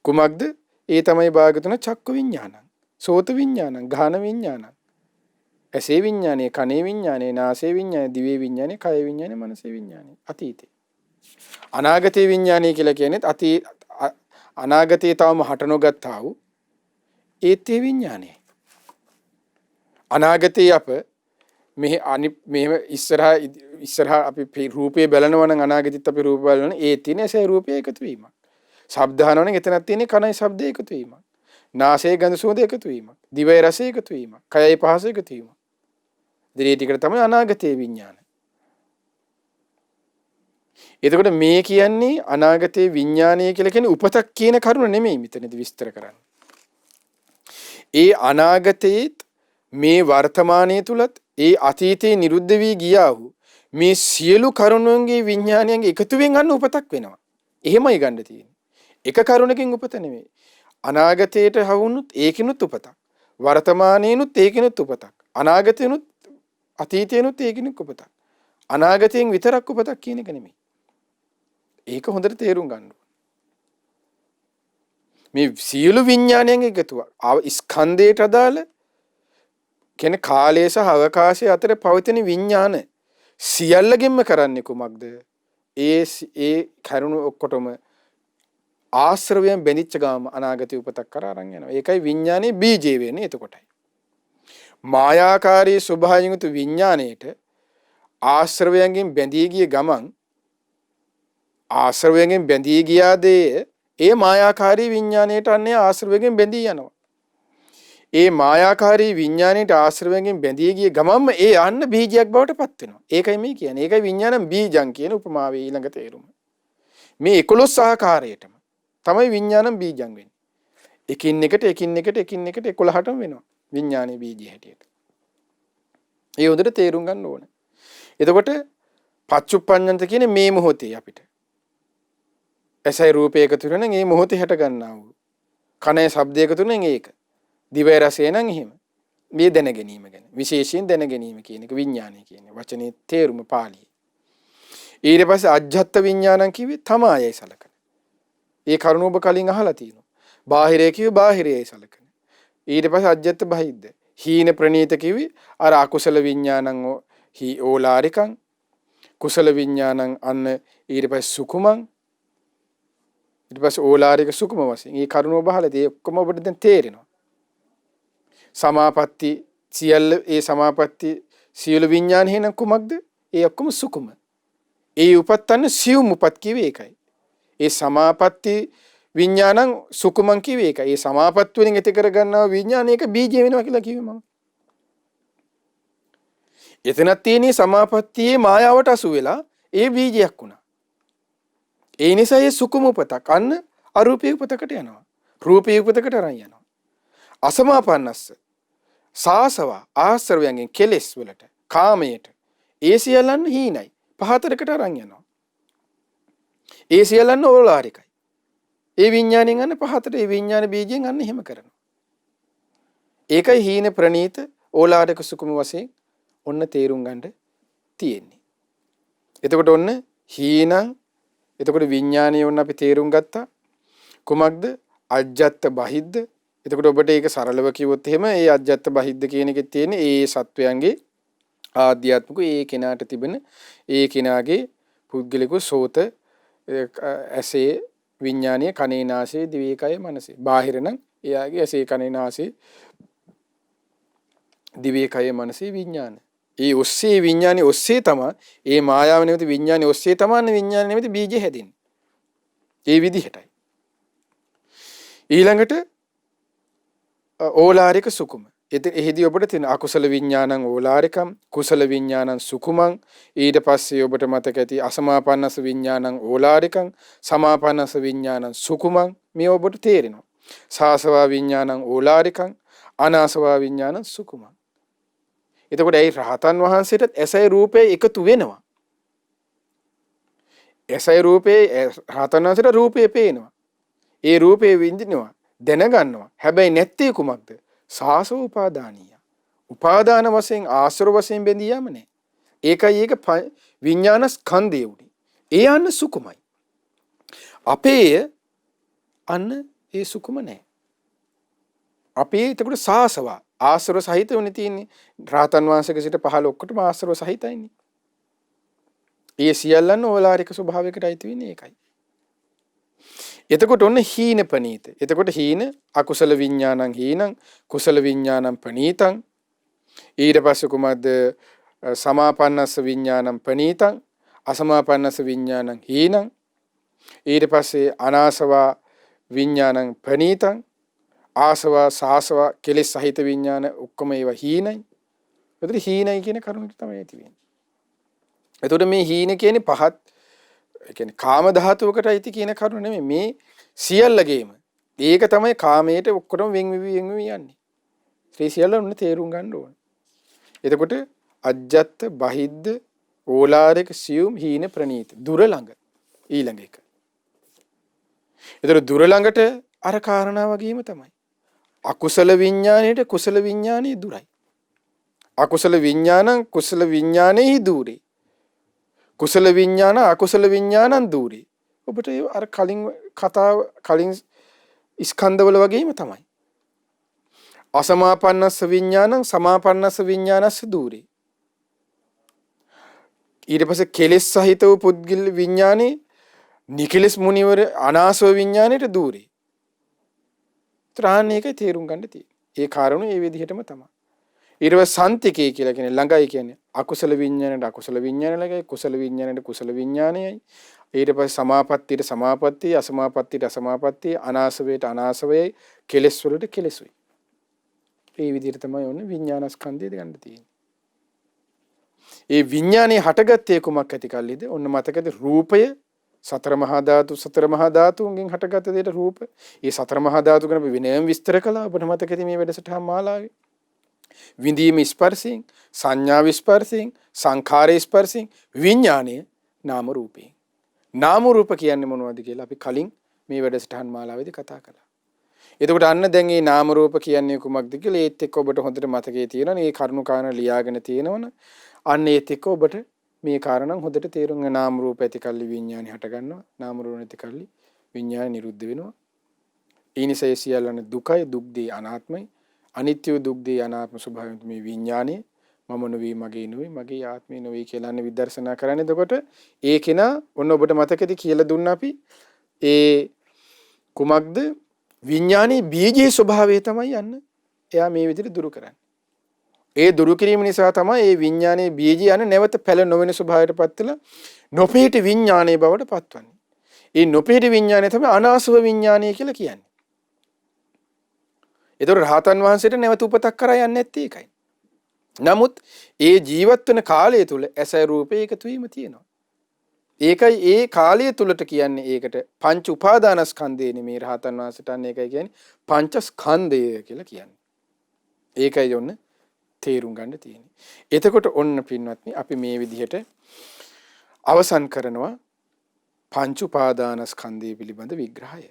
කුමක්ද? ඒ තමයි භාගතුන චක්ක විඥානං, සෝත විඥානං, ගාහන විඥානං. ඇසේ විඥානේ, කනේ විඥානේ, නාසයේ විඥානේ, දිවේ විඥානේ, කය විඥානේ, මනසේ විඥානේ. අතීතේ. අනාගතේ විඥානේ කියලා කියන්නේ අනාගතේ තවම හට නොගත්තා වූ ඒතේ විඥානේ. අනාගතේ අප මෙහෙම ඉස්සරහා අපි රූපේ බලනවා නම් අනාගතෙත් අපි රූප බලනවා ඒ තියෙන ඇසේ රූපය එකතු වීමක්. ශබ්ද අහනවා නම් එතනක් තියෙන කනයි ශබ්දය එකතු වීමක්. නාසයේ ගඳ සුවඳ එකතු වීමක්. දිවයි රසය එකතු වීමක්. කයයි පහස එකතු වීමක්. දිරේ ටිකට තමයි අනාගතයේ විඥාන. එතකොට මේ කියන්නේ අනාගතයේ විඥානය කියලා කියන්නේ උපතක් කියන කරුණ නෙමෙයි මෙතනදී විස්තර කරන්නේ. ඒ අනාගතයේ මේ වර්තමානයේ තුලත් ඒ අතීතයේ නිරුද්ධ වී ගියා වූ මේ සියලු කරුණුන්ගේ විඥානයන්ගේ එකතුවෙන් අන්න උපතක් වෙනවා. එහෙමයි ගන්න තියෙන්නේ. එක කරුණකින් උපත නෙමෙයි. අනාගතයට හවුනුත් ඒකිනුත් උපතක්. වර්තමානයේනුත් ඒකිනුත් උපතක්. අනාගතේනුත් අතීතේනුත් ඒකිනුත් උපතක්. අනාගතයෙන් විතරක් උපතක් කියන එක නෙමෙයි. ඒක හොඳට තේරුම් ගන්න ඕනේ. මේ සියලු විඥානයන්ගේ එකතුව ස්කන්ධයට අදාළ කියන කාලය සහ අවකාශය අතර පවතින විඥාන සියල්ලගෙන්ම කරන්නේ කුමක්ද? ඒ කරුණු ඔක්කොටම ආශ්‍රවයෙන් බැඳිච්ච ගාම අනාගතේ උපතක් කරා අරන් යනවා. ඒකයි විඥානේ බීජේ වෙන්නේ එතකොටයි. මායාකාරී ස්වභාවයෙන් යුතු විඥාණයට ආශ්‍රවයෙන් බැඳී ගිය ගමන් ආශ්‍රවයෙන් බැඳී ගියාදේ ඒ මායාකාරී විඥාණයට අන්නේ ආශ්‍රවයෙන් බැඳී යනවා. ඒ මායාකාරී විඥාණයට ආශ්‍රවයෙන් බැඳී ගිය ගමන්ම ඒ අන්න බීජයක් බවට පත් වෙනවා. ඒකයි මේ කියන්නේ. ඒකයි විඥානම් බීජං කියන උපමාවේ ඊළඟ තේරුම. මේ 11 ආකාරයටම තමයි විඥානම් බීජං වෙන්නේ. එකින් එකට 11ටම වෙනවා විඥානයේ බීජය හැටියට. ඒ හොඳට තේරුම් ගන්න ඕනේ. එතකොට පච්චුප්පඤ්ඤන්ත කියන්නේ මේ මොහොතේ අපිට ඇසයි රූපය එකතු වෙන නම් ඒ මොහොතේ හැට ගන්නා වූ කනයි ශබ්දය එකතු වෙන ඒක දිවයි රසය නම් එහෙම මේ දැන ගැනීම ගැන විශේෂයෙන් දැන ගැනීම කියන එක විඥානය කියන්නේ වචනේ තේරුම පාළියේ. ඊට පස්සේ අජ්ජත් විඥානං කිව්වේ තමායයි සලකන. ඒ කරුණ ඔබ කලින් අහලා තියෙනවා. බාහිරය කිව්වේ බාහිරයයි සලකන. ඊට පස්සේ අජ්ජත් බහිද්ද. හීන ප්‍රනීත කිව්වේ අර අකුසල විඥානං ඕලාරිකං කුසල විඥානං අන්න ඊට පස්සේ සුකුමං ඊට පස්සේ ඕලාරික සුකුම වශයෙන් මේ කරුණ ඔබ අහලා තියෙන්නේ ඔක්කොම ඔබට දැන් තේරෙනවා. සමාපatti සියල්ල ඒ සමාපatti සියලු විඥාන හේන කුමක්ද? ඒ ඔක්කොම සුකුම. ඒ උපත්තන්න සියුම් උපත් කිව්වේ ඒකයි. ඒ සමාපatti විඥානං සුකුමං කිව්වේ ඒකයි. ඒ සමාපatti වලින් ඇති කර ගන්නා විඥානයක බීජය වෙනවා කියලා කිව්වේ මම. එතනක් තියෙන්නේ සමාපත්තියේ මායාවට අසු වෙලා ඒ බීජයක් වුණා. ඒ නිසා ඒ සුකුම උපතක් අන්න අරූපී උපතකට යනවා. රූපී උපතකට අරන් යනවා. අසමාපන්නස්ස සාසව ආශ්‍රවයෙන් කෙලෙස් වලට කාමයට ඒ සියල්ලන් හීනයි පහතරකට අරන් යනවා. ඒ සියල්ලන් ඕලාරිකයි. ඒ විඥාණයෙන් අන්න පහතට ඒ විඥාන බීජයෙන් අන්න එහෙම කරනවා. ඒකයි හීන ප්‍රනීත ඕලාරික සුකුම වශයෙන් ඔන්න තේරුම් ගන්න තියෙන්නේ. එතකොට ඔන්න හීනං එතකොට විඥානය ඔන්න අපි තේරුම් ගත්තා. කුමක්ද? අජ්ජත් බහිද්ද. එතකොට ඔබට ඒක සරලව කිව්වොත් එහෙම ඒ අජ්ජත් බහිද්ද කියන එකේ තියෙන ඒ සත්වයන්ගේ ආධ්‍යාත්මික ඒ කෙනාට තිබෙන ඒ කෙනාගේ පුද්ගලික සෝත ඇසේ විඥානීය කනේ නාසයේ දිවේ කයේ මනසේ. බාහිර නම් එයාගේ ඇසේ කනේ නාසයේ දිවේ කයේ මනසේ විඥාන. ඒ ඔස්සේ විඥානේ ඔස්සේ තමයි ඒ මායාව නෙමෙති විඥානේ ඔස්සේ තමයි විඥාන නෙමෙති බීජය හැදෙන්නේ. ඒ විදිහටයි. ඊළඟට ඕලාරික සුකුම. එහිදී ඔබට තියෙන අකුසල විඥානං ඕලාරිකම් කුසල විඥානං සුකුමං ඊට පස්සේ ඔබට මතක ඇති අසමාපන්නස විඥානං ඕලාරිකං සමාපන්නස විඥානං සුකුමං මේ ඔබට තේරෙනවා. සාසවා විඥානං ඕලාරිකං අනාසවා විඥානං සුකුමං. එතකොට ඒ රහතන් වහන්සේට ඇසයි රූපේ එකතු වෙනවා. ඇසයි රූපේ රහතන් වහන්සේට රූපේ පේනවා. ඒ රූපේ විඳිනවා දැනගන්නවා. හැබැයි නැත්තේ කුමක්ද? සාසෝ උපාදානීය. උපාදාන වශයෙන් ආශ්‍රව වශයෙන් බැඳී යම නැහැ. ඒකයි ඒක විඥාන ස්කන්ධය උඩි. ඒ අන්න සුකුමයි. අපේ අන්න ඒ සුකුම නැහැ. අපේ එතකොට සාසව ආශ්‍රව සහිත වෙන්නේ තියෙන්නේ. රාතන් වංශක සිට පහළ ඔක්කොටම ආශ්‍රව සහිතයිනේ. ඒ සියල්ලන් ඕලාරික ස්වභාවයකට අයිති වෙන්නේ ඒකයි. එතකොට ඔන්න හීන පනීත. එතකොට හීන අකුසල විඥානං හීනං කුසල විඥානං පනීතං. ඊට පස්සේ කුමද්ද? සමාපන්නස්ස විඥානං පනීතං අසමාපන්නස්ස විඥානං හීනං. ඊට පස්සේ අනාසවා විඥානං පනීතං ආසවා සාසවා කෙලෙස් සහිත විඥාන ඔක්කොම ඒවා හීනයි. එතකොට හීනයි කියන කරුණට තමයි ඇති වෙන්නේ. එතකොට මේ හීන කියන්නේ පහත් ඒ කියන්නේ කාම ධාතුවකට අයිති කියන කරුණ නෙමෙයි මේ සියල්ලගේම. ඒක තමයි කාමයට ඔක්කොම වෙන් වෙවි යන්නේ. ඒ සියල්ල උන්නේ තේරුම් ගන්න ඕන. එතකොට අජ්ජත් බහිද්ද ඕලාරික සියුම් හීන ප්‍රනීත දුර ළඟ ඊළඟ එක. එතකොට දුර ළඟට අර කාරණා වගේම තමයි. අකුසල විඥාණයට කුසල විඥානේ දුරයි. අකුසල විඥානං කුසල විඥානේහි දුරේ. කුසල විඥාන අකුසල විඥානං දුරේ. ඔබට අර කලින් කතාව කලින් ස්කන්ධවල වගේම තමයි. අසමාපන්නස්ස විඥානං සමාපන්නස්ස විඥානස්ස දුරේ. ඊට පස්සේ කෙලෙස් සහිත වූ පුද්ගල විඥානේ නිකලස් මුනිවර අනාසව විඥානයට දුරේ. ත්‍රාණ එකයි තේරුම් ගන්න තියෙන්නේ. ඒ කාරණු ඒ විදිහටම තමයි. ඊට පස්සේ සන්තිකේ කියලා කියන්නේ ළඟයි කියන්නේ අකුසල විඥාණයට අකුසල විඥාන ළඟයි, කුසල විඥාණයට කුසල විඥානයයි. ඊට පස්සේ සමාපත්තියට සමාපත්තිය, අසමාපත්තියට අසමාපත්තිය, අනාසවයට අනාසවයයි, කෙලෙස් වලට කෙලෙසුයි. මේ විදිහට තමයි ඔන්න විඥානස්කන්ධය ගන්න තියෙන්නේ. ඒ විඥානේ හටගත්තේ කුමක් ඇති කල්ලිද? ඔන්න මතකද රූපය සතර මහා ධාතුන්ගෙන් හටගත්ත දෙයට රූප. ඒ සතර මහා ධාතු ගැන අපි වෙනම විස්තර කළා. ඔබට මතකද මේ වැඩසටහන් මාලාවේ? විඳීම ස්පර්ශයෙන්, සංඥා ස්පර්ශයෙන්, සංඛාර ස්පර්ශයෙන්, විඥානීය නාම රූපේ. නාම රූප කියන්නේ මොනවද කියලා අපි කලින් මේ වැඩසටහන් මාලාවේදී කතා කළා. එතකොට අන්න දැන් මේ නාම රූප කියන්නේ කුමක්ද කියලා ඒත් එක්ක ඔබට හොඳට මතකයේ තියෙනවා. මේ කරුණු කාරණා ලියාගෙන තියෙනවනේ. අන්න ඒත් එක්ක ඔබට මේ කාරණා හොඳට තේරුම් ගන්න. නාම රූප ඇති කල්ලි විඥානය හට ගන්නවා. නාම රූප නැති කල්ලි විඥානය නිරුද්ධ වෙනවා. ඒ නිසා ඒ සියල්ලන දුකයි, දුක්දී අනාත්මයි. අනිත්‍ය දුක්දී අනාත්ම ස්වභාවයෙන් මේ විඥානය මම නෙවෙයි, මගේ නෙවෙයි, මගේ ආත්මය නෙවෙයි කියලා නේ විදර්ශනා කරන්නේ. එතකොට ඒ කෙනා ඔන්න ඔබට මතකද කියලා දුන්නා අපි ඒ කුමක්ද විඥානයේ බීජේ ස්වභාවය තමයි යන්න. එයා මේ විදිහට දුරු කරන්නේ. ඒ දුරු කිරීම නිසා තමයි මේ විඥානයේ බීජය යන නැවත පැල නොවන ස්වභාවයටපත් වෙලා නොපේට විඥානයේ බවට පත්වන්නේ. ඒ නොපේට විඥානය තමයි අනාසව විඥානය කියලා කියන්නේ. ඒතර රහතන් වහන්සේට නැවත උපතක් කරා යන්නේ නැත්තේ ඒකයි. නමුත් ඒ ජීවත් වෙන කාලය තුල ඇස රූපේ එකතු වීම තියෙනවා. ඒකයි ඒ කාලය තුලට කියන්නේ ඒකට පංච උපාදානස්කන්ධය නෙමේ රහතන් වහන්සේට අන්න ඒකයි කියන්නේ පංචස්කන්ධය කියලා කියන්නේ. ඒකයි ඔන්න තේරුම් ගන්න තියෙන්නේ. එතකොට ඔන්න පින්වත්නි අපි මේ විදිහට අවසන් කරනවා පංච උපාදානස්කන්ධය පිළිබඳ විග්‍රහය.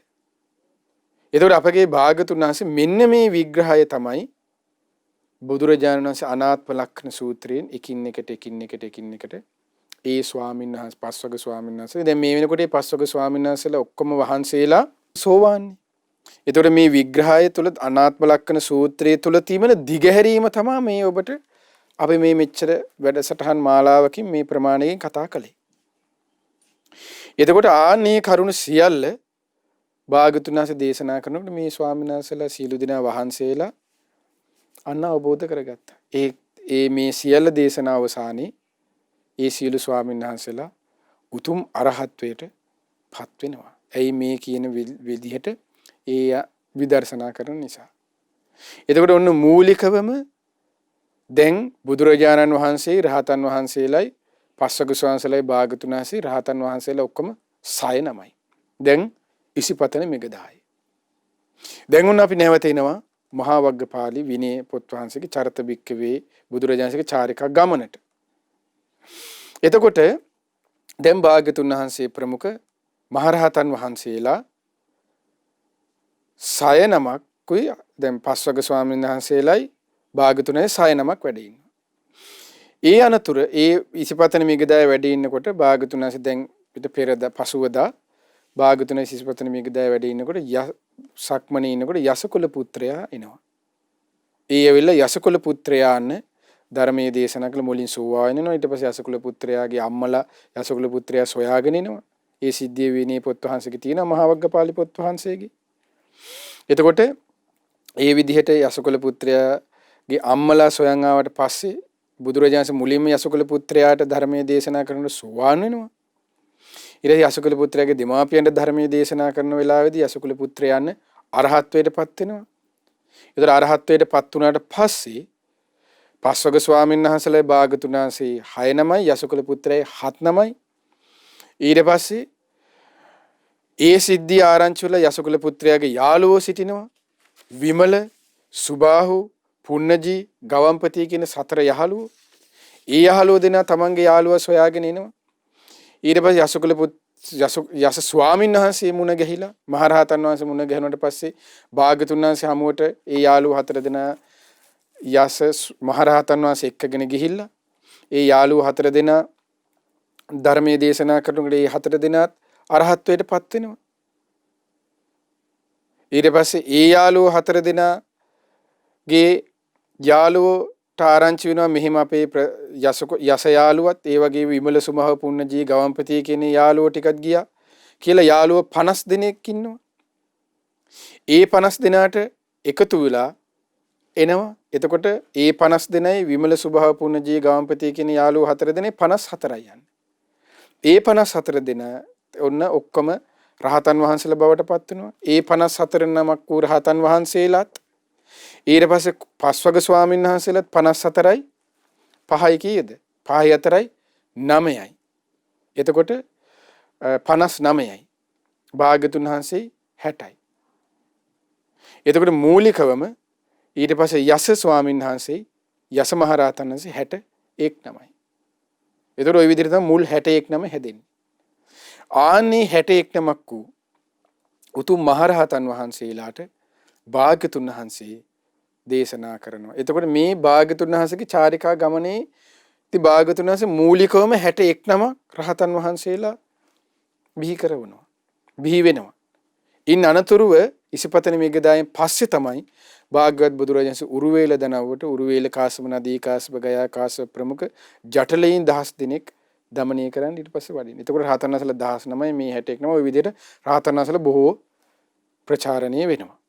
එතකොට අපගේ භාගතුන් වහන්සේ මෙන්න මේ විග්‍රහය තමයි බුදුරජාණන් වහන්සේ අනාත්ම ලක්ෂණ සූත්‍රයෙන් එකින් එකට ඒ ස්වාමීන් වහන්සේ පස්වග ස්වාමීන් වහන්සේ දැන් මේ වෙනකොට මේ පස්වග ස්වාමීන් වහන්සේලා ඔක්කොම වහන්සේලා සෝවාන්නේ. එතකොට මේ විග්‍රහය තුල අනාත්ම ලක්ෂණ සූත්‍රයේ තුල තියෙන දිගහැරීම තමයි මේ ඔබට අපි මේ මෙච්චර වැඩසටහන් මාලාවකින් මේ ප්‍රමාණයෙන් කතා කළේ. එතකොට ආන්නේ කරුණ සියල්ල භාගතුන් වහන්සේ දේශනා කරනකොට මේ ස්වාමීන් වහන්සේලා සීල දිනා වහන්සේලා අන්න අවබෝධ කරගත්තා. ඒ මේ සියල්ල දේශනා අවසානයේ ඒ සීල ස්වාමීන් වහන්සේලා උතුම් අරහත්වයට පත් වෙනවා. ඇයි මේ කියන විදිහට ඒ විදර්ශනා කරන නිසා. එතකොට ඔන්න මූලිකවම දැන් බුදුරජාණන් වහන්සේ රහතන් වහන්සේලායි පස්වග ස්වාමීන්වහන්සේලායි භාගතුන් වහන්සේ රහතන් වහන්සේලා ඔක්කොම 6 දැන් ඉසිපතන මෙගදායි. දැන් උන් අපි නැවත එනවා මහා වග්ගපාලි විනය පොත් වහන්සේගේ චරිත බික්කවේ බුදුරජාණන්සේගේ චාරිකා ගමනට. එතකොට දැන් භාග්‍යතුන් වහන්සේ ප්‍රමුඛ මහරහතන් වහන්සේලා 6 කුයි දැන් පස්වග ස්වාමීන් වහන්සේලායි භාග්‍යතුන්ගේ 6 වැඩ ඉන්නවා. ඒ අනතුර ඒ ඉසිපතන මෙගදාය වැඩ ඉන්නකොට භාග්‍යතුන් වහන්සේ දැන් පිට පෙරදා පසුවදා භාග්‍යතුන් ඉසිපතන මෙගදාය වැඩ ඉන්නකොට සක්මණේ ඉන්නකොට යසකුල පුත්‍රයා එනවා. ඒ ඇවිල්ලා යසකුල පුත්‍රයාන්න ධර්මයේ දේශනා කළ මුලින් සෝවාන් වෙනවා. ඊට පස්සේ යසකුල පුත්‍රයාගේ අම්මලා යසකුල පුත්‍රයා සොයාගෙන එනවා. ඒ සිද්ධිය විනය පොත් වහන්සේගේ තියෙනවා මහා වග්ගපාලි පොත් වහන්සේගේ. එතකොට ඒ විදිහට යසකුල පුත්‍රයාගේ අම්මලා සොයන් ආවට පස්සේ බුදුරජාණන් මුලින්ම යසකුල පුත්‍රයාට ධර්මයේ දේශනා කරනකොට සෝවාන් වෙනවා. ඊට පස්සේ යසකුල පුත්‍රයාගේ දෙමාපියන්ට ධර්මයේ දේශනා කරන වෙලාවේදී යසකුල පුත්‍රයාන්න අරහත්ත්වයටපත් වෙනවා. ඒතර අරහත්ත්වයටපත් වුණාට පස්සේ පස්වග ස්වාමීන් වහන්සේලා භාගතුන් වහන්සේ 6 යසකුල පුත්‍රයයි 7 ඊට පස්සේ ඒ සිද්ධිය ආරංචි වෙලා යසකුල පුත්‍රයාගේ යාළුවෝ සිටිනවා. විමල, සුබාහු, පුන්නජී, ගවම්පති කියන 4 යහළුවෝ. ඒ යහළුවෝ දෙනා තමන්ගේ යාළුවා සොයාගෙන එනවා. ඊට පස්සේ යස ස්වාමීන් වහන්සේ මුණ ගැහිලා මහරහතන් වහන්සේ මුණ ගැහුණාට පස්සේ භාගතුන් වහන්සේ හමුවට ඒ යාළුවෝ 4 දෙනා යස මහරහතන් වහන්සේ එක්කගෙන ගිහිල්ලා ඒ යාළුවෝ 4 දෙනා ධර්මයේ දේශනා කරනකොට ඒ 4 දෙනාත් අරහත්ත්වයටපත් වෙනවා. ඊට පස්සේ ඒ යාළුවෝ 4 දෙනාගේ යාළුවෝට ආරංචි වෙනවා මෙහිම අපේ යස යාළුවත් ඒ වගේ විමල සුමහ පුන්නජී ගවම්පති කියන යාළුවෝ ටිකක් ගියා කියලා යාළුවෝ 50 දෙනෙක් ඉන්නවා. ඒ 50 දෙනාට එකතු වෙලා එනවා. එතකොට ඒ 50 දෙනයි විමල සුභාව පුණජී ගාම්පති කියන යාළුවෝ 4 දෙනේ 54යි යන්නේ. ඒ 54 දෙන ඔන්න ඔක්කොම රහතන් වහන්සේලා බවට පත් වෙනවා. ඒ 54 නමක් වූ රහතන් වහන්සේලාත් ඊට පස්සේ පස්වග ස්වාමීන් වහන්සේලාත් 54යි 5යි කීයද? 5යි 4යි 9යි. එතකොට 59යි. භාග්‍යතුන් වහන්සේ 60යි. එතකොට මූලිකවම ඊට පස්සේ යස ස්වාමීන් වහන්සේ යස මහරහතන් වහන්සේ 61 නමයි. එතකොට ওই විදිහට තමයි මුල් 61 නම හැදෙන්නේ. ආන්නේ 61 නමක් වූ උතුම් මහරහතන් වහන්සේලාට භාග්‍යතුන් වහන්සේ දේශනා කරනවා. එතකොට මේ භාග්‍යතුන් වහන්සේගේ චාරිකා ගමනේ ඉතින් භාග්‍යතුන් වහන්සේ මූලිකවම 61 නම රහතන් වහන්සේලා බිහි කරවනවා. බිහි වෙනවා. ඉන් අනතුරුව ඉසිපතන මේගදායෙන් පස්සේ තමයි භාග්‍යවත් බුදුරජාණන් උරුවේල දනව්වට උරුවේල කාශ්‍යප නදී කාශ්‍යප ගයා කාශ්‍යප ප්‍රමුඛ ජටලයින් 10 දිනක් දමනය කරන්න ඊට පස්සේ වඩින්න. එතකොට රහතන් වහන්සේලා 19යි මේ 61 නම ওই විදිහට රහතන් වහන්සේලා බොහෝ ප්‍රචාරණය වෙනවා.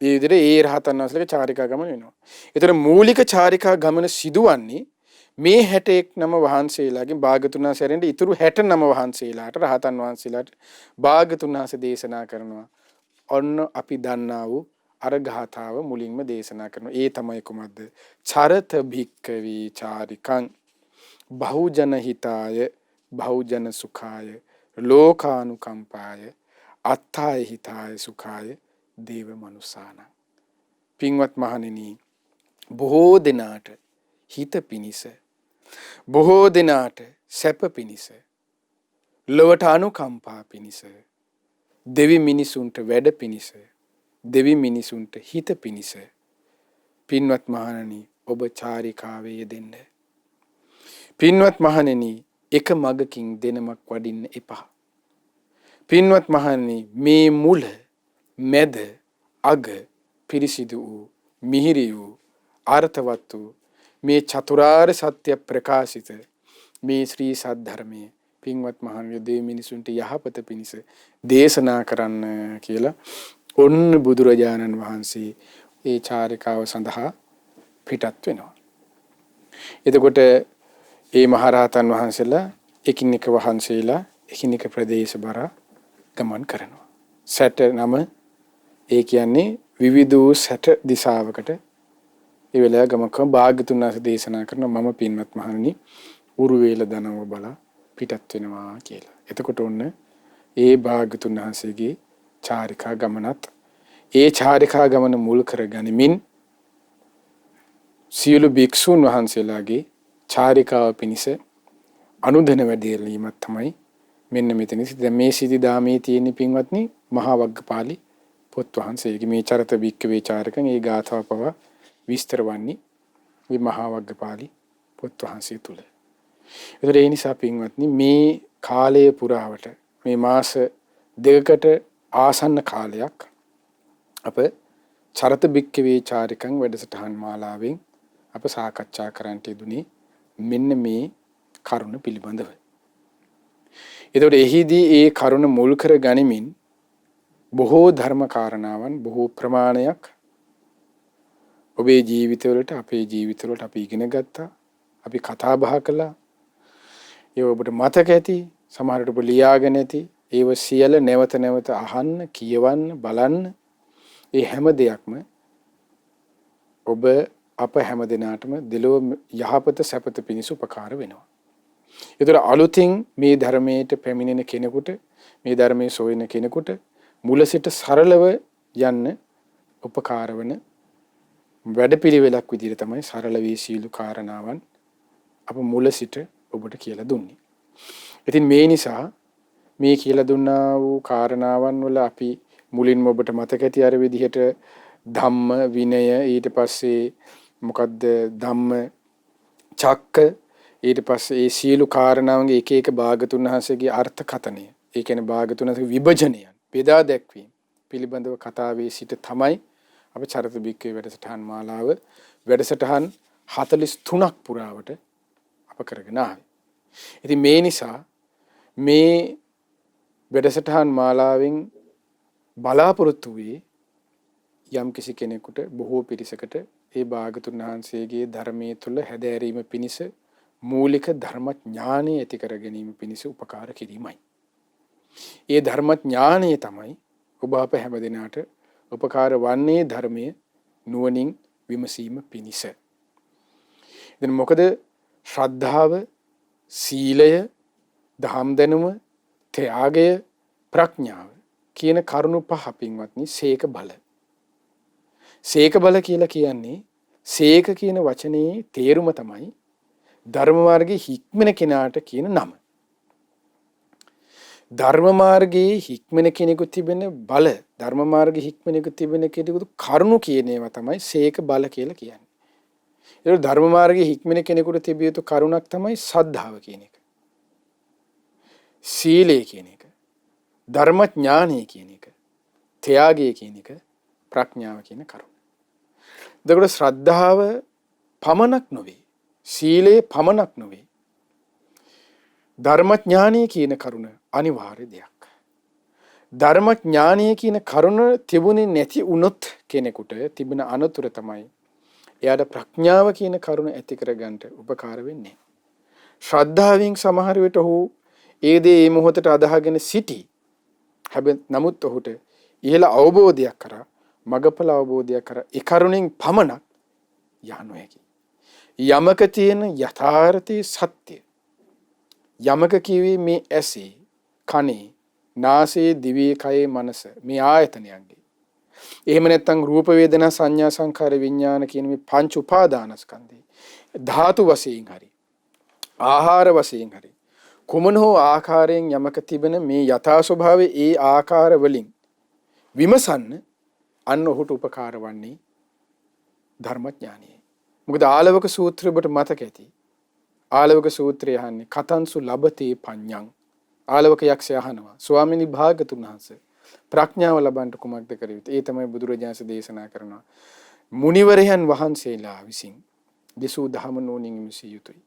මේ විදිහට ඒ රහතන් වහන්සේලාගේ චාරිකා ගමන වෙනවා. ඒතර මූලික චාරිකා ගමන සිදුවන්නේ මේ 61 නම වහන්සේලාගෙන් භාග්‍යතුන් වහන්සේ ඇරෙන්න ඉතුරු 69 වහන්සේලාට රහතන් වහන්සේලාට භාග්‍යතුන් වහන්සේ දේශනා කරනවා. ඔන්න අපි දන්නා වූ අර ගාථාව මුලින්ම දේශනා කරනවා. ඒ තමයි කොහොමද? චරත භික්කවී චාරිකං බහුජන හිතාය බහුජන සුඛාය ලෝකානුකම්පාය අත්ථාය හිතාය සුඛාය දේව මනුසාන. පින්වත් මහණෙනි, බොහෝ දෙනාට හිත පිනිස, බොහෝ දෙනාට සැප පිනිස, ලොවට අනුකම්පා පිනිස, දෙවි මිනිසුන්ට වැඩ පිනිස, දෙවි මිනිසුන්ට හිත පිනිස පින්වත් මහණෙනි ඔබ චාරිකාවේ යෙදෙන්න. පින්වත් මහණෙනි, එක මගකින් දෙනමක් වඩින්න එපා. පින්වත් මහණෙනි, මේ මුල මැද අග පිරිසිදු වූ මිහිරි වූ අර්ථවත් වූ මේ චතුරාර්ය සත්‍ය ප්‍රකාශිත මේ ශ්‍රී සද්ධර්මයේ පින්වත් මහණෙනි දෙවි මිනිසුන්ට යහපත පිණිස දේශනා කරන්න කියලා ඔන්න බුදුරජාණන් වහන්සේ ඒ චාරිකාව සඳහා පිටත් වෙනවා. එතකොට ඒ මහරහතන් වහන්සේලා එකින් එක වහන්සේලා එකින් එක ප්‍රදේශ බර ගමන් කරනවා. සැට නම ඒ කියන්නේ විවිධ වූ සැට දිශාවකට ඒ වෙලාව ගමක භාග්‍යතුන් වහන්සේ දේශනා කරන මම පින්වත් මහණෙනි උරුවේල දනව බල පිටත් වෙනවා කියලා. එතකොට ඔන්න ඒ භාග්‍යතුන් වහන්සේගේ චාරිකා ගමනත් ඒ චාරිකා ගමන මුල් කරගනිමින් සියලු භික්ෂුන් වහන්සේලාගේ චාරිකාව පිණිස අනුදැන වැඩිරීමක් තමයි මෙන්න මෙතන සිට මේ සිටිදාමේ තියෙන පින්වත්නි මහා වග්ගපාලි පොත් වහන්සේගේ මේ චරත භික්කවේ චාරිකං ඒ ගාථා පව විස්තර වන්නේ මේ මහා වග්ගපාලි පොත් වහන්සේ තුල. ඒතර ඒ නිසා පින්වත්නි මේ කාලය පුරාවට මේ මාස දෙකකට ආසන්න කාලයක් අප චරත භික්කවේ චාරිකං වැඩසටහන් මාලාවෙන් අප සාකච්ඡා කරන්නට යෙදුනේ මෙන්න මේ කරුණ පිළිබඳව. එතකොට එහිදී ඒ කරුණ මුල් කර ගනිමින් බොහෝ ධර්ම කාරණාවන් බොහෝ ප්‍රමාණයක් ඔබේ ජීවිතවලට අපේ ජීවිතවලට අපි ඉගෙන ගත්තා. අපි කතා බහ කළා. ඒ ඔබට මතක ඇති, සමහරට ඔබ ලියාගෙන ඇති. ඒව සියල්ල නැවත නැවත අහන්න, කියවන්න, බලන්න. ඒ හැම දෙයක්ම ඔබ අප හැම දිනාටම දෙලොව යහපත සැපත පිණිස උපකාර වෙනවා. ඒතර අලුතින් මේ ධර්මයට පැමිණෙන කෙනෙකුට, මේ ධර්මයේ සොයන කෙනෙකුට මුල සිට සරලව යන්න උපකාර වන වැඩපිළිවෙලක් විදිහට තමයි සරල වී සීල කාරණාවන් අප මුල සිට ඔබට කියලා දුන්නේ. ඉතින් මේ නිසා මේ කියලා දුන්නා වූ කාරණාවන් වල අපි මුලින්ම ඔබට මතක ඇති අර විදිහට ධම්ම විනය, ඊට පස්සේ මොකද්ද ධම්ම චක්ක, ඊට පස්සේ ඒ සීල කාරණාවන්ගේ එක එක භාගතුන් වහන්සේගේ අර්ථකථනය, ඒ කියන්නේ භාගතුන් වහන්සේගේ විභජනයන් බෙදා දැක්වීම පිළිබඳව කතාවේ සිට තමයි අප චරිත බික්කේ වැඩසටහන් මාලාව වැඩසටහන් 43ක් පුරාවට අප කරගෙන ආවේ. ඉතින් මේ නිසා මේ වැඩසටහන් මාලාවෙන් බලාපොරොත්තු වී යම් කිසි කෙනෙකුට බොහෝ පිරිසකට ඒ භාගතුන් වහන්සේගේ ධර්මයේ තුල හැදෑරීම පිණිස මූලික ධර්මඥානය ඇති කර ගැනීම පිණිස උපකාර කිරීමයි. ඒ ධර්මඥානය තමයි ඔබ අප හැම දිනාට උපකාර වන්නේ ධර්මයේ නුවණින් විමසීම පිණිස. දැන් මොකද ශ්‍රද්ධාව, සීලය, දහම් දැනුම, ත්‍යාගය, ප්‍රඥාව කියන කරුණු පහ පින්වත්නි සීක බල. සීක බල කියලා කියන්නේ සීක කියන වචනේ තේරුම තමයි ධර්ම මාර්ගයේ හික්මන කෙනාට කියන නම. ධර්ම මාර්ගයේ හික්මන කෙනෙකු තිබෙන බල, ධර්ම මාර්ගයේ හික්මනෙකු තිබෙන කෙනෙකු කරුණු කියන ඒවා තමයි සීක බල කියලා කියන්නේ. ඒ ධර්ම මාර්ගයේ හික්මන කෙනෙකුට තිබිය යුතු කරුණක් තමයි සද්ධාව කියන එක. සීලය කියන එක. ධර්මඥානය කියන එක. ත්‍යාගය කියන එක. ප්‍රඥාව කියන කරුණ. එතකොට ශ්‍රද්ධාව පමණක් නොවේ. සීලය පමණක් නොවේ. ධර්මඥානය කියන කරුණ අනිවාර්ය දෙයක්. ධර්මඥානය කියන කරුණ තිබුණේ නැති වුණොත් කෙනෙකුට තිබෙන අනතුර තමයි එයාට ප්‍රඥාව කියන කරුණ ඇති කරගන්න උපකාර වෙන්නේ. ශ්‍රද්ධාවෙන් සමහර විට ඔහු ඒ දේ මේ මොහොතට අදහගෙන සිටි. හැබැයි නමුත් ඔහුට ඉහළ අවබෝධයක් කරා, මගඵල අවබෝධයක් කරා ඒ කරුණෙන් පමණක් යහනු හැකි. යමක තියෙන යථාර්ථයේ සත්‍ය. යමක කියවේ මේ ඇසේ, කනේ, නාසයේ, දිවේ, කයේ, මනස මේ ආයතනයන්ගේ. එහෙම නැත්නම් රූප වේදනා සංඥා සංඛාර විඥාන කියන මේ පංච උපාදානස්කන්ධේ ධාතු වශයෙන් හරි ආහාර වශයෙන් හරි කුමන හෝ ආකාරයෙන් යමක තිබෙන මේ යථා ස්වභාවයේ ඒ ආකාර වලින් විමසන්න අන්න ඔහුට උපකාර වන්නේ ධර්මඥානයයි. මොකද ආලවක සූත්‍රය ඔබට මතක ඇති. ආලවක සූත්‍රය අහන්නේ කතන්සු ලබතේ පඤ්ඤං. ආලවක යක්ෂය අහනවා ස්වාමිනී භාගතුන් වහන්සේ ප්‍රඥාව ලබන්න කුමක්ද කර යුත්තේ? ඒ තමයි බුදුරජාණන් දේශනා කරනවා. මුනිවරයන් වහන්සේලා විසින් දෙසූ දහම නුවණින් විමසිය යුතුයි.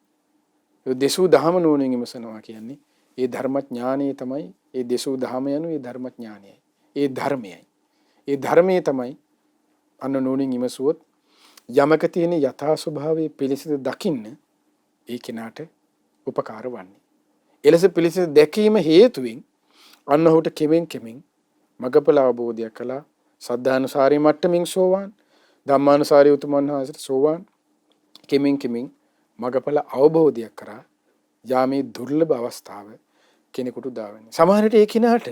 ඒ දෙසූ දහම නුවණින් විමසනවා කියන්නේ ඒ ධර්මඥානය තමයි. ඒ දෙසූ දහම යනු ඒ ධර්මඥානයයි. ඒ ධර්මයයි. ඒ ධර්මයේ තමයි අන්න නුවණින් විමසුවොත් යමක තියෙන යථා ස්වභාවයේ පිළිසිඳ දකින්න ඒ කෙනාට උපකාර වන්නේ. එලෙස පිළිසිඳ දැකීම හේතුවෙන් අන්න ඔහුට කෙමෙන් කෙමෙන් මගපල අවබෝධයක් කළා. සද්ධානුසාරී මට්ටමින් සෝවාන්, ධම්මානුසාරී උතුමන් වහන්සේට සෝවාන්, කෙමෙන් කෙමෙන් මගපල අවබෝධයක් කරා යාමේ දුර්ලභ අවස්ථාව කෙනෙකුට දාවන්නේ. සමහර විට ඒ කෙනාට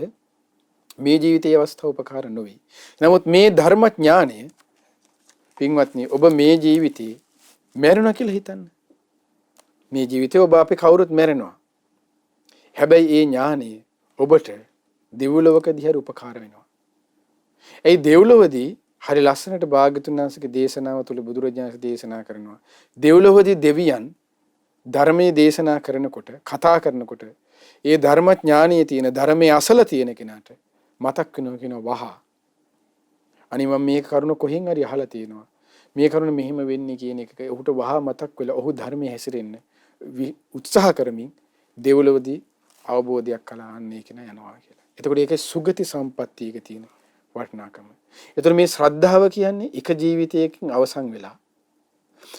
මේ ජීවිතයේ අවස්ථාව උපකාර නොවේ. නමුත් මේ ධර්මඥානය පින්වත්නි ඔබ මේ ජීවිතේ මැරුණා කියලා හිතන්න. මේ ජීවිතේ ඔබ අපි කවුරුත් මැරෙනවා. හැබැයි ඒ ඥානය ඔබට දෙව්ලොවකදී හරි උපකාර වෙනවා. ඒ දෙව්ලොවදී හරි ලස්සනට භාග්‍යතුන් වහන්සේගේ දේශනාව තුළ බුදුරජාණන් දේශනා කරනවා. දෙව්ලොවදී දෙවියන් ධර්මයේ දේශනා කරනකොට, කතා කරනකොට ඒ ධර්මඥානයේ තියෙන ධර්මයේ අසල තියෙන කෙනාට මතක් වෙනවා කියනවා වහා. අනේ මම මේ කරුණ කොහෙන් හරි අහලා තියෙනවා. මේ කරුණ මෙහෙම වෙන්නේ කියන එක ඔහුට වහා මතක් වෙලා ඔහු ධර්මයේ හැසිරෙන්න උත්සාහ කරමින් දෙව්ලොවදී අවබෝධයක් කළාන්නේ කෙනා යනවා කියලා. එතකොට ඒකේ සුගති සම්පත්තියක තියෙන වටිනාකම. එතකොට මේ ශ්‍රද්ධාව කියන්නේ එක ජීවිතයකින් අවසන් වෙලා.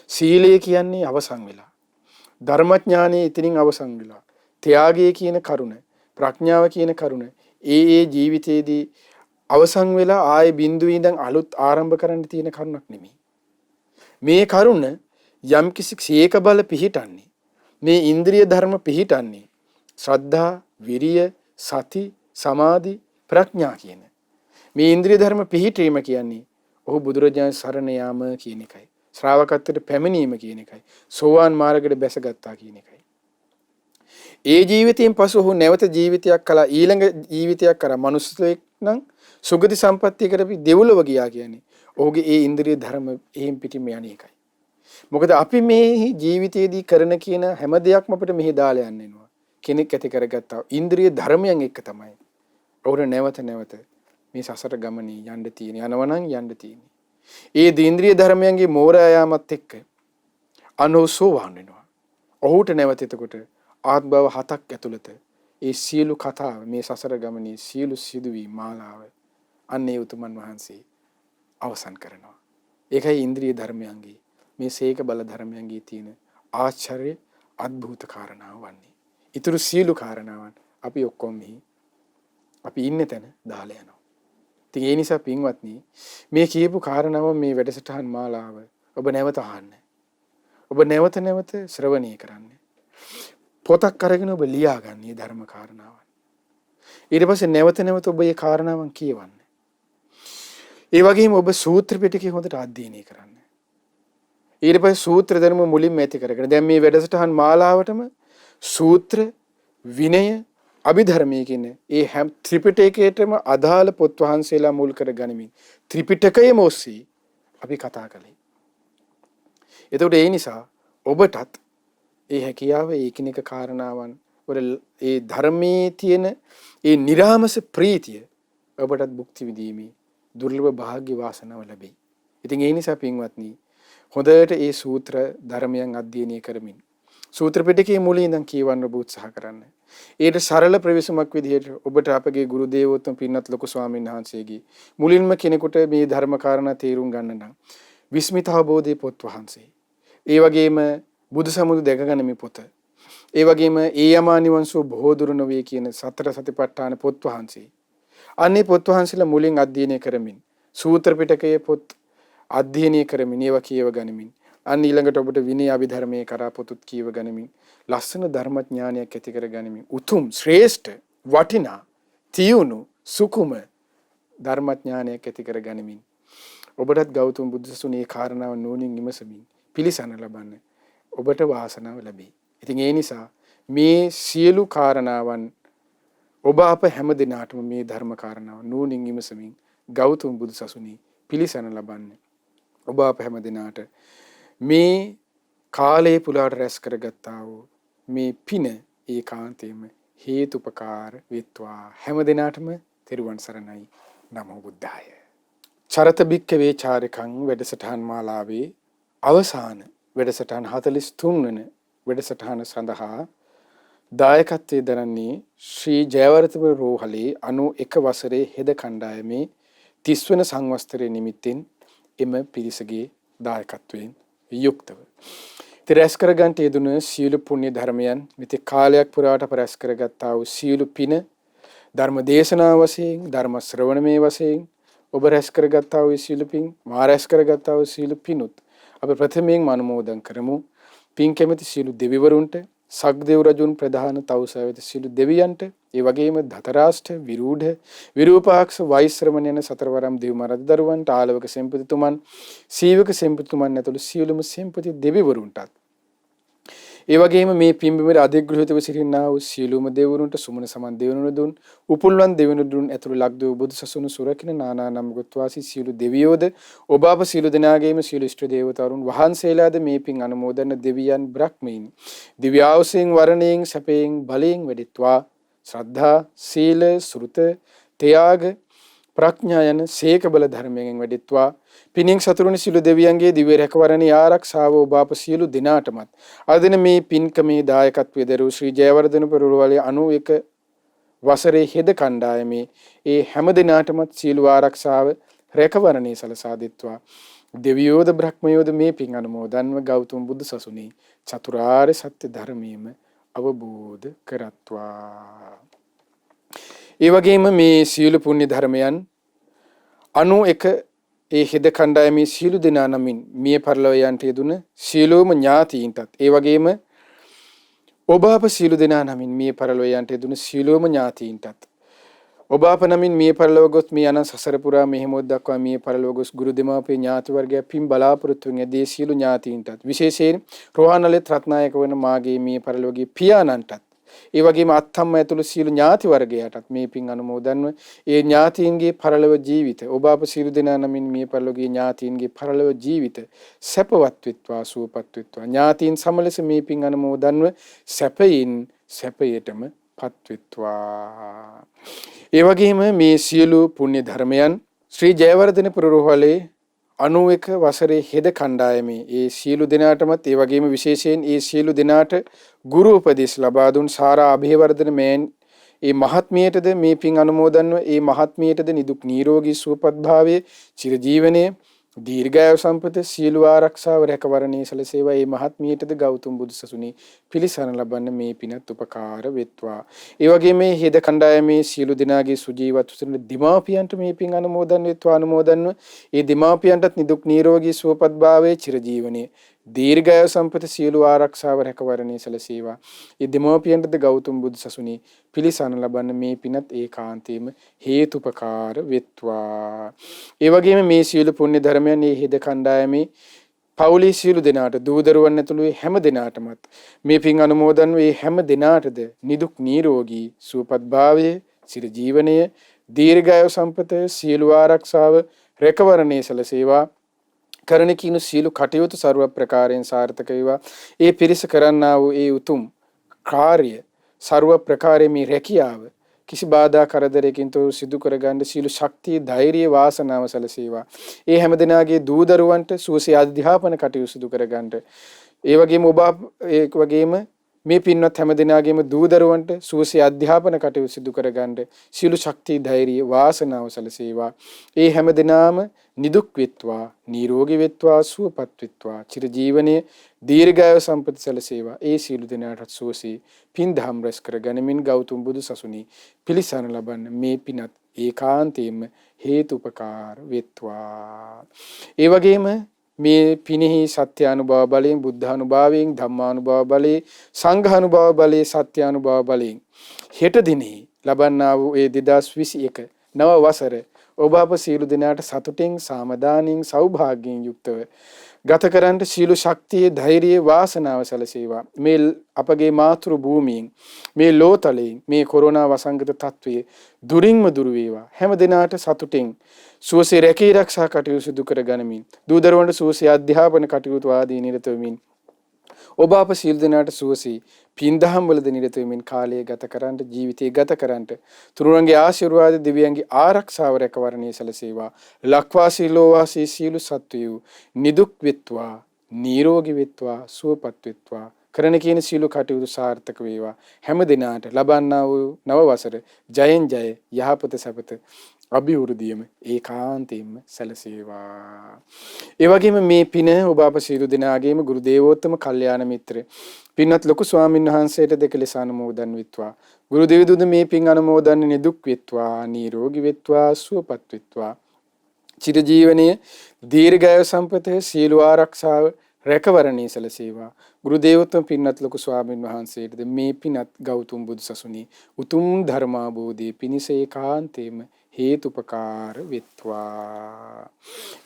සීලය කියන්නේ අවසන් වෙලා. ධර්මඥානය ඉතින් අවසන් වෙලා. ත්‍යාගය කියන කරුණ, ප්‍රඥාව කියන කරුණ ඒ ජීවිතයේදී අවසන් වෙලා ආයේ බිඳුවේ ඉඳන් අලුත් ආරම්භ කරන්න තියෙන කරුණක් නෙමෙයි. මේ කරුණ යම් කිසි සීක බල පිහිටන්නේ. මේ ඉන්ද්‍රිය ධර්ම පිහිටන්නේ ශ්‍රද්ධා, විරිය, සති, සමාධි, ප්‍රඥා කියන මේ ඉන්ද්‍රිය ධර්ම පිහිටීම කියන්නේ ඔහු බුදුරජාණන් සරණ යාම කියන එකයි. ශ්‍රාවකත්වයට පැමිණීම කියන එකයි. සෝවාන් මාර්ගයට බැසගත්තා කියන එකයි. ඒ ජීවිතයෙන් පසු ඔහු නැවත ජීවිතයක් කළා. ඊළඟ ජීවිතයක් කරා මනුස්සයෙක් නම් සුගති සම්පත්තිය කරපි දෙව්ලොව ගියා කියන්නේ. ඔහුගේ ඒ ඉන්ද්‍රිය ධර්ම එහෙම් පිටින්ම යන්නේ එකයි. මොකද අපි මේ ජීවිතයේදී කරන කියන හැම දෙයක්ම අපිට මෙහි දාලා යන්න වෙනවා. කෙනෙක් ඇති කරගත්තා ඉන්ද්‍රිය ධර්මයන් එක්ක තමයි ඔහුට නැවත නැවත මේ සසර ගමනේ යන්න තියෙන යනවනම් යන්න තියෙන්නේ. ඒ ඉන්ද්‍රිය ධර්මයන්ගේ මෝරා යාමත් එක්ක අනෝසෝවාන් වෙනවා. ඔහුට නැවත එතකොට ආත්මභව 7ක් ඇතුළත ඒ සියලු කතාව මේ සසර ගමනේ සියලු සිදුවීම් මාලාව අන්නේ උතුමන් වහන්සේ අවසන් කරනවා. ඒකයි ඉන්ද්‍රිය ධර්මයන්ගේ මේ සීක බල ධර්මයන්ගේ තියෙන ආශ්චර්ය අద్භූත කාරණාව වන්නේ. ඊතුරු සියලු කාරණාවන් අපි ඔක්කොම අපි ඉන්න තැන දාලා යනවා. ඉතින් ඒ නිසා පින්වත්නි මේ කියපු කාරණාව මේ වැඩසටහන් මාලාව ඔබ නැවත අහන්න. ඔබ නැවත නැවත ශ්‍රවණය කරන්න. පොතක් අරගෙන ඔබ ලියා ගන්න මේ ධර්ම කාරණාවන්. ඊට පස්සේ නැවත නැවත ඔබ මේ කාරණාවන් කියවන්න. ඒ වගේම ඔබ සූත්‍ර පිටකේ හොඳට අධ්‍යයනය කරන්න. ඊට පස්සේ සූත්‍ර ධර්ම මුලින්ම ඇති කරගෙන දැන් මේ වැඩසටහන් මාලාවටම සූත්‍ර විනය අභිධර්මයේ කියන ඒ හැම ත්‍රිපිටකයටම අදාළ පොත් වහන්සේලා මුල් කර ගනිමින් ත්‍රිපිටකයම ඔස්සේ අපි කතා කළේ. එතකොට ඒ නිසා ඔබටත් ඒ හැකියාව ඒකිනෙක කාරණාවන් වල ඒ ධර්මයේ තියෙන ඒ නිරාමස ප්‍රීතිය ඔබටත් භුක්ති විඳීමේ දුර්ලභ භාග්‍ය වාසනාව ලැබෙයි. ඉතින් ඒ නිසා පින්වත්නි හොඳට ඒ සූත්‍ර ධර්මයන් අධ්‍යයනය කරමින් සූත්‍ර පිටකයේ මුලින් ඉඳන් කියවන්න ඔබ උත්සාහ කරන්න. ඒට සරල ප්‍රවේශමක් විදිහට ඔබට අපගේ ගුරු දේවෝත්තම පින්වත් ලොකු ස්වාමීන් වහන්සේගේ මුලින්ම කෙනෙකුට මේ ධර්ම කාරණා තේරුම් ගන්න නම් විස්මිත අවබෝධයේ පොත් වහන්සේ. ඒ වගේම බුදු සමුදු දැකගැනීමේ පොත. ඒ වගේම ඒ යමා නිවන්සෝ බොහෝ දුර නොවේ කියන සතර සතිපට්ඨාන පොත් වහන්සේ. අනේ පොත් වහන්සේලා මුලින් අධ්‍යයනය කරමින් සූත්‍ර පිටකයේ පොත් අධ්‍යයනය කරමින් ඒවා කියව ගනිමින් අන්න ඊළඟට ඔබට විනය අභිධර්මයේ කරා පොතුත් කියව ගනිමින් ලස්සන ධර්මඥානයක් ඇති කර ගනිමින් උතුම් ශ්‍රේෂ්ඨ වටිනා තියුණු සුකුම ධර්මඥානයක් ඇති කර ගනිමින් ඔබටත් ගෞතම බුදු සසුනේ කාරණාව නෝනින් විමසමින් පිළිසන ලබන්න ඔබට වාසනාව ලැබේ. ඉතින් ඒ නිසා මේ සියලු කාරණාවන් ඔබ අප හැම දිනාටම මේ ධර්ම කාරණාව නෝනින් විමසමින් ගෞතම බුදු සසුනේ පිළිසන ලබන්න ඔබ අප හැම දිනාට මේ කාලයේ පුලාට රැස් කරගත්තා වූ මේ පින ඒකාන්තයෙන්ම හේතුපකාර වෙත්වා හැම දිනාටම තෙරුවන් සරණයි. නමෝ බුද්ධාය. චරත බික්කවේ චාරිකං වැඩසටහන් මාලාවේ අවසාන වැඩසටහන 43 වන වැඩසටහන සඳහා දායකත්වයේ දරන්නේ ශ්‍රී ජයවර්ධන රෝහලේ 91 වසරේ හෙද කණ්ඩායමේ 30 වන සංවත්සරයේ නිමිත්තෙන් එම පිරිසගේ දායකත්වයෙන් යුක්තව රැස් කරගන්ට යෙදුන සියලු පුණ්‍ය ධර්මයන් මෙතෙක් කාලයක් පුරාට රැස් කරගත්තා වූ සියලු පින ධර්ම දේශනා වශයෙන් ධර්ම ශ්‍රවණමේ වශයෙන් ඔබ රැස් කරගත්තා වූ සියලු පින් මා රැස් කරගත්තා වූ සියලු පිනුත් අප ප්‍රථමයෙන් අනුමෝදන් කරමු. පින් කැමැති සියලු දෙවිවරුන්ට සක්දේව රජුන් ප්‍රධාන තවුසාවෙත සියලු දෙවියන්ට ඒ වගේම ධතරාෂ්ඨ විරූඪ විරූපාක්ෂ වෛශ්‍රමණ යන සතරවරම් දෙව් මරද දරුවන්ට ආලවක සෙන්පතිතුමන් සීවක සෙන්පතිතුමන් ඇතුළු සියලුම සෙන්පති දෙවිවරුන්ටත් ඒ වගේම මේ පින්බිමේ අධිග්‍රහිතව සිටිනා වූ සියලුම දෙවිවරුන්ට සුමන සමන් දෙවිවරුන් උපුල්වන් දෙවිවරුන් ඇතුළු ලක්දේව බුදු සසුන සුරකින නානා නම් ගොත්වාසී සියලු දෙවියෝද ඔබ අප සියලු දෙනාගේම සියලු ඉෂ්ට දේවතාවුන් වහන්සේලාද මේ පින් අනුමෝදන දෙවියන් බ්‍රහ්මීන් දිව්‍යාවසයෙන් වරණයෙන් සැපයෙන් බලයෙන් වෙදිත්වා ශ්‍රද්ධා සීල සෘත ත්‍යාග ප්‍රඥා යන සීක බල ධර්මයෙන් වැඩිත්වා පිනින් සතුරුනි සියලු දෙවියන්ගේ දිව්‍ය රැකවරණී ආරක්ෂාව ඔබ අප සියලු දිනාටමත් අදින මේ පින්කමේ දායකත්වයේ දරූ ශ්‍රී ජයවර්ධන පෙරළුවලේ 91 වසරේ හෙද කණ්ඩායමේ ඒ හැම දිනාටමත් සියලු ආරක්ෂාව රැකවරණී සලසා දෙත්වා දෙවියෝද බ්‍රහ්මයෝද මේ පින් අනුමෝදන්ව ගෞතම බුදු සසුනේ චතුරාර්ය සත්‍ය ධර්මයේම අවබෝධ කරත්වා. ඒ වගේම මේ සියලු පුණ්‍ය ධර්මයන් 91 ඒ හෙද කණ්ඩායමේ සියලු දෙනා නමින් මිය පරලොව යන්ට යෙදුන සියලුම ඥාතීන්ටත් ඒ වගේම ඔබ අප සියලු දෙනා නමින් මිය පරලොව යන්ට යෙදුන සියලුම ඥාතීන්ටත් ඔබ අප නමින් මිය පරලොව ගොස් මේ අනන්ත සසර පුරා මෙහෙමොත් දක්වා මිය පරලොව ගොස් ගුරු දෙමාපිය ඥාති වර්ගය පින් බලාපොරොත්තු වෙන දේ සියලු ඥාතීන්ටත් විශේෂයෙන් රෝහණලෙත් රත්නායක වන මාගේ මිය පරලොවගේ පියාණන්ටත් ඒ වගේම අත්තම්ම ඇතුළු සියලු ඥාති වර්ගයාටත් මේ පින් අනුමෝදන්ව ඒ ඥාතීන්ගේ පරලොව ජීවිත ඔබ අප සියලු දෙනා නමින් මිය පරලොවගේ ඥාතීන්ගේ පරලොව ජීවිත සැපවත් වෙත්වා සුවපත් වෙත්වා ඥාතීන් සමලෙස මේ පින් අනුමෝදන්ව සැපයින් සැපයටම පත් වෙත්වා. ඒ වගේම මේ සියලු පුණ්‍ය ධර්මයන් ශ්‍රී ජයවර්ධන පුරරෝහලේ 91 වසරේ හෙද කණ්ඩායමේ ඒ සියලු දෙනාටමත් ඒ වගේම විශේෂයෙන් ඒ සියලු දෙනාට ගුරු උපදෙස් ලබා දුන් සාරා අභේවර්ධන මෑන් ඒ මහත්මියටද මේ පින් අනුමෝදන්ව ඒ මහත්මියටද නිදුක් නිරෝගී සුවපත් භාවයේ චිරජීවනයේ දීර්ඝායු සම්පත සියලු ආරක්ෂාව රැකවරණයේ සැලසේවා. මේ මහත්මියටද ගෞතම බුදුසසුනේ පිළිසරණ ලබන්න මේ පිනත් උපකාර වෙත්වා. ඒ වගේම මේ හෙද කණ්ඩායමේ සියලු දෙනාගේ සුජීවත්ව සිටින දීමාපියන්ට මේ පින් අනුමෝදන් වෙත්වා. අනුමෝදන්ව ඒ දීමාපියන්ටත් නිදුක් නිරෝගී සුවපත් භාවයේ චිරජීවනයේ දීර්ඝායු සම්පත සියලු ආරක්ෂාව රැකවරණයේ සැලසේවා. ඒ දීමාපියන්ටද ගෞතම බුදුසසුනේ පිළිසරණ ලබන්න මේ පිනත් ඒකාන්තයෙන්ම හේතුපකාර වෙත්වා. ඒ වගේම මේ සියලු පුණ්‍ය ධර්මයන් මේ හෙද කණ්ඩායමේ පවුලේ සියලු දෙනාට දූ දරුවන් ඇතුළු හැම දෙනාටමත් මේ පින් අනුමෝදන් වේ. හැම දෙනාටද නිදුක් නිරෝගී සුවපත් භාවයේ චිර ජීවනයේ දීර්ඝායු සම්පත සියලු ආරක්ෂාව රැකවරණයේ සැලසේවා. කරන කිනු සියලු කටයුතු ਸਰව ප්‍රකාරයෙන් සාර්ථක වේවා. ඒ පිරිස කරන්නා වූ ඒ උතුම් කාර්ය ਸਰව ප්‍රකාරයේ මේ රැකියාව කිසි බාධා කරදරයකින් තොරව සිදු කරගන්න සියලු ශක්තිය ධෛර්යය වාසනාව සැලසේවා. ඒ හැම දිනාගේ දූ දරුවන්ට සුවසේ අධ්‍යාපන කටයුතු සිදු කරගන්න. ඒ වගේම ඔබ ඒ වගේම මේ පින්වත් හැම දිනාගේම දූ දරුවන්ට සුවසේ අධ්‍යාපන කටයුතු සිදු කරගන්න සියලු ශක්තිය ධෛර්යය වාසනාව සැලසේවා. ඒ හැම දිනාම නිදුක් වෙත්වා, නිරෝගී වෙත්වා, සුවපත් වෙත්වා, චිර ජීවනයේ දීර්ඝායු සම්පත සැලසේවා. ඒ සියලු දෙනාට සුවසේ පින් දහම් රැස් කරගනිමින් ගෞතම බුදු සසුනේ පිළිසරණ ලබන්න මේ පිනත් ඒකාන්තයෙන්ම හේතුපකාර වෙත්වා. ඒ වගේම මේ පිනෙහි සත්‍ය අනුභව බලයෙන්, බුද්ධ අනුභවයෙන්, ධම්මානුභව බලයෙන්, සංඝ අනුභව බලයෙන්, සත්‍ය අනුභව බලයෙන් හෙට දිනේ ලබන්නා වූ ඒ 2021 නව වසර ඔබ අප සියලු දෙනාට සතුටින්, සාමදානින්, සෞභාග්‍යයෙන් යුක්තව ගත කරන්නට සියලු ශක්තිය, ධෛර්යය, වාසනාව සැලසේවා. මේ අපගේ මාතෘ භූමියෙන්, මේ ලෝතලයෙන් මේ කොරෝනා වසංගත තත්වයේ දුරින්ම දුර වේවා. හැම දිනාට සතුටින් සුවසේ රැකී ආරක්ෂා කටයුතු සිදු කර ගනිමින්, දූ දරුවන්ට සුවසේ අධ්‍යාපන කටයුතු ආදී නිරත වෙමින්, ඔබ අප සියලු දෙනාට සුවසේ පින්දහම් වලද නිරත වෙමින් කාලය ගත කරන්නට, ජීවිතය ගත කරන්නට තුරුවන්ගේ ආශිර්වාද, දිව්‍යයන්ගේ ආරක්ෂාව රැකවරණයේ සැලසේවා. ලක්වාසී ලෝවාසී සියලු සත්වයෝ නිදුක් වෙත්වා, නිරෝගී වෙත්වා, සුවපත් වෙත්වා. කරන කියන සියලු කටයුතු සාර්ථක වේවා. හැම දිනාට ලබන්නා වූ නව වසර ජයෙන් ජය, යහපත සැපත අභිවෘද්ධියම ඒකාන්තයෙන්ම සැලසේවා. ඒ වගේම මේ පින ඔබ අප සියලු දෙනාගේම ගුරු දේවෝත්තම කල්යාණ මිත්‍ර පින්වත් ලොකු ස්වාමීන් වහන්සේට දෙක ලෙස අනුමෝදන් වෙත්වා. ගුරු දෙවිඳුද මේ පින් අනුමෝදන් නිදුක් වෙත්වා, නිරෝගී වෙත්වා, සුවපත් වෙත්වා. චිර ජීවනයේ දීර්ඝායු සම්පත සියලු ආරක්ෂාව රැකවරණයේ සැලසේවා. ගුරු දේවෝත්තම පින්වත් ලොකු ස්වාමීන් වහන්සේටද මේ පිනත් ගෞතම බුදු සසුනේ උතුම් ධර්මාභෝධයේ පිණිස ඒකාන්තයෙන්ම හේතුපකාර වෙත්වා.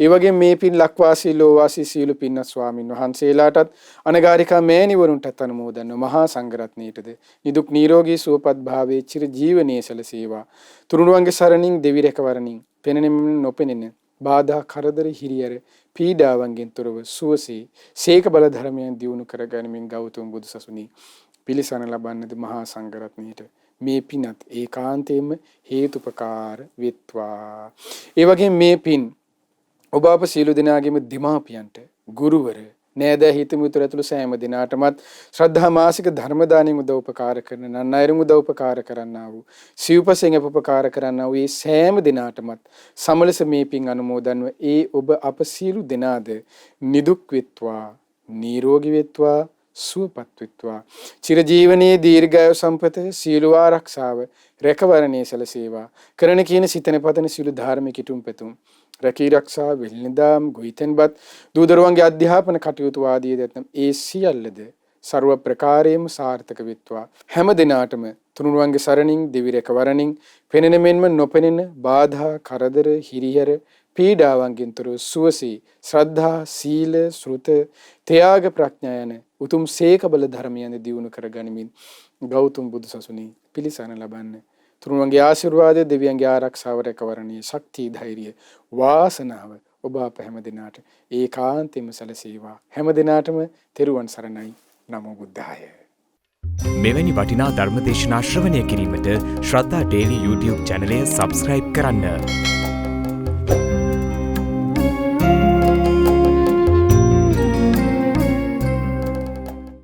ඒ වගේම මේ පින් ලක්වාසී ලෝවාසී සීල පින්වත් ස්වාමින් වහන්සේලාටත් අනගාരികා මෑණිවරුන්ටත් අනුමෝදන්ව මහා සංඝරත්නයටද නිදුක් නිරෝගී සුවපත් භාවයේ චිර ජීවනයේ සැලසේවා. තුරුණුවන්ගේ සරණින් දෙවි රැකවරණින් පෙනෙන නොපෙනෙන බාධා කරදර හිරියර පීඩාවන්ගෙන් තොරව සුවසේ සීක බල ධර්මයන් දියුණු කරගනිමින් ගෞතම බුදු සසුනේ පිළිසරණ ලබන්නද මහා සංඝරත්නයට මේ පිනත් ඒකාන්තයෙන්ම හේතුපකාර වෙත්වා. ඒ වගේම මේ පින් ඔබ අප සියලු දෙනාගේම දීමාපියන්ට, ගුරුවර, නෑදෑ හිතමිතුරු ඇතුළු සෑම දිනාටමත් ශ්‍රද්ධා මාසික ධර්ම දානෙම උදව්පකාර කරන නන්නයිරුම් උදව්පකාර කරන්නා වූ සිව්පසෙන් උපකාර කරන්නා වූ ඒ සෑම දිනාටමත් සමලස මේ පින් අනුමෝදන්ව ඒ ඔබ අප සියලු දෙනාද නිදුක් වෙත්වා, නිරෝගී වෙත්වා, සුවපත් වෙත්වා. චිර ජීවනයේ දීර්ඝායු සම්පත සියලු ආරක්ෂාව රැකවරණයේ සැලසේවා. කරන කියන සිතන පතන සියලු ධර්මික කිතුම් පෙතුම් රැකී ආරක්ෂා වෙල්නිදාම් ගොයිතෙන්පත් දූ දරුවන්ගේ අධ්‍යාපන කටයුතු ආදී දැත්නම් ඒ සියල්ලද ਸਰව ප්‍රකාරයෙන්ම සාර්ථක වෙත්වා. හැම දිනාටම තුනුරුවන්ගේ සරණින් දිවි රැකවරණින් පෙනෙන මෙන්ම නොපෙනෙන බාධා කරදර හිරිහැර පීඩාවන්ගෙන් තොරව සුවසේ ශ්‍රද්ධා, සීල, ශ්‍රුත, ත්‍යාග, ප්‍රඥා යන උතුම් සීක බල ධර්මයන් දියුණු කරගනිමින් ගෞතම බුදු සසුනේ පිළිසරණ ලබන්න. තුනුරුවන්ගේ ආශිර්වාදය, දෙවියන්ගේ ආරක්ෂාව රැකවරණයේ ශක්තිය, ධෛර්යය, වාසනාව ඔබ අප හැම දිනාට ඒකාන්තයෙන්ම සැලසේවා. හැම දිනාටම තෙරුවන් සරණයි. නමෝ බුද්ධාය. මෙවැනි වටිනා ධර්ම දේශනා ශ්‍රවණය කිරීමට ශ්‍රද්ධා ඩේලි YouTube චැනලය සබ්ස්ක්‍රයිබ් කරන්න.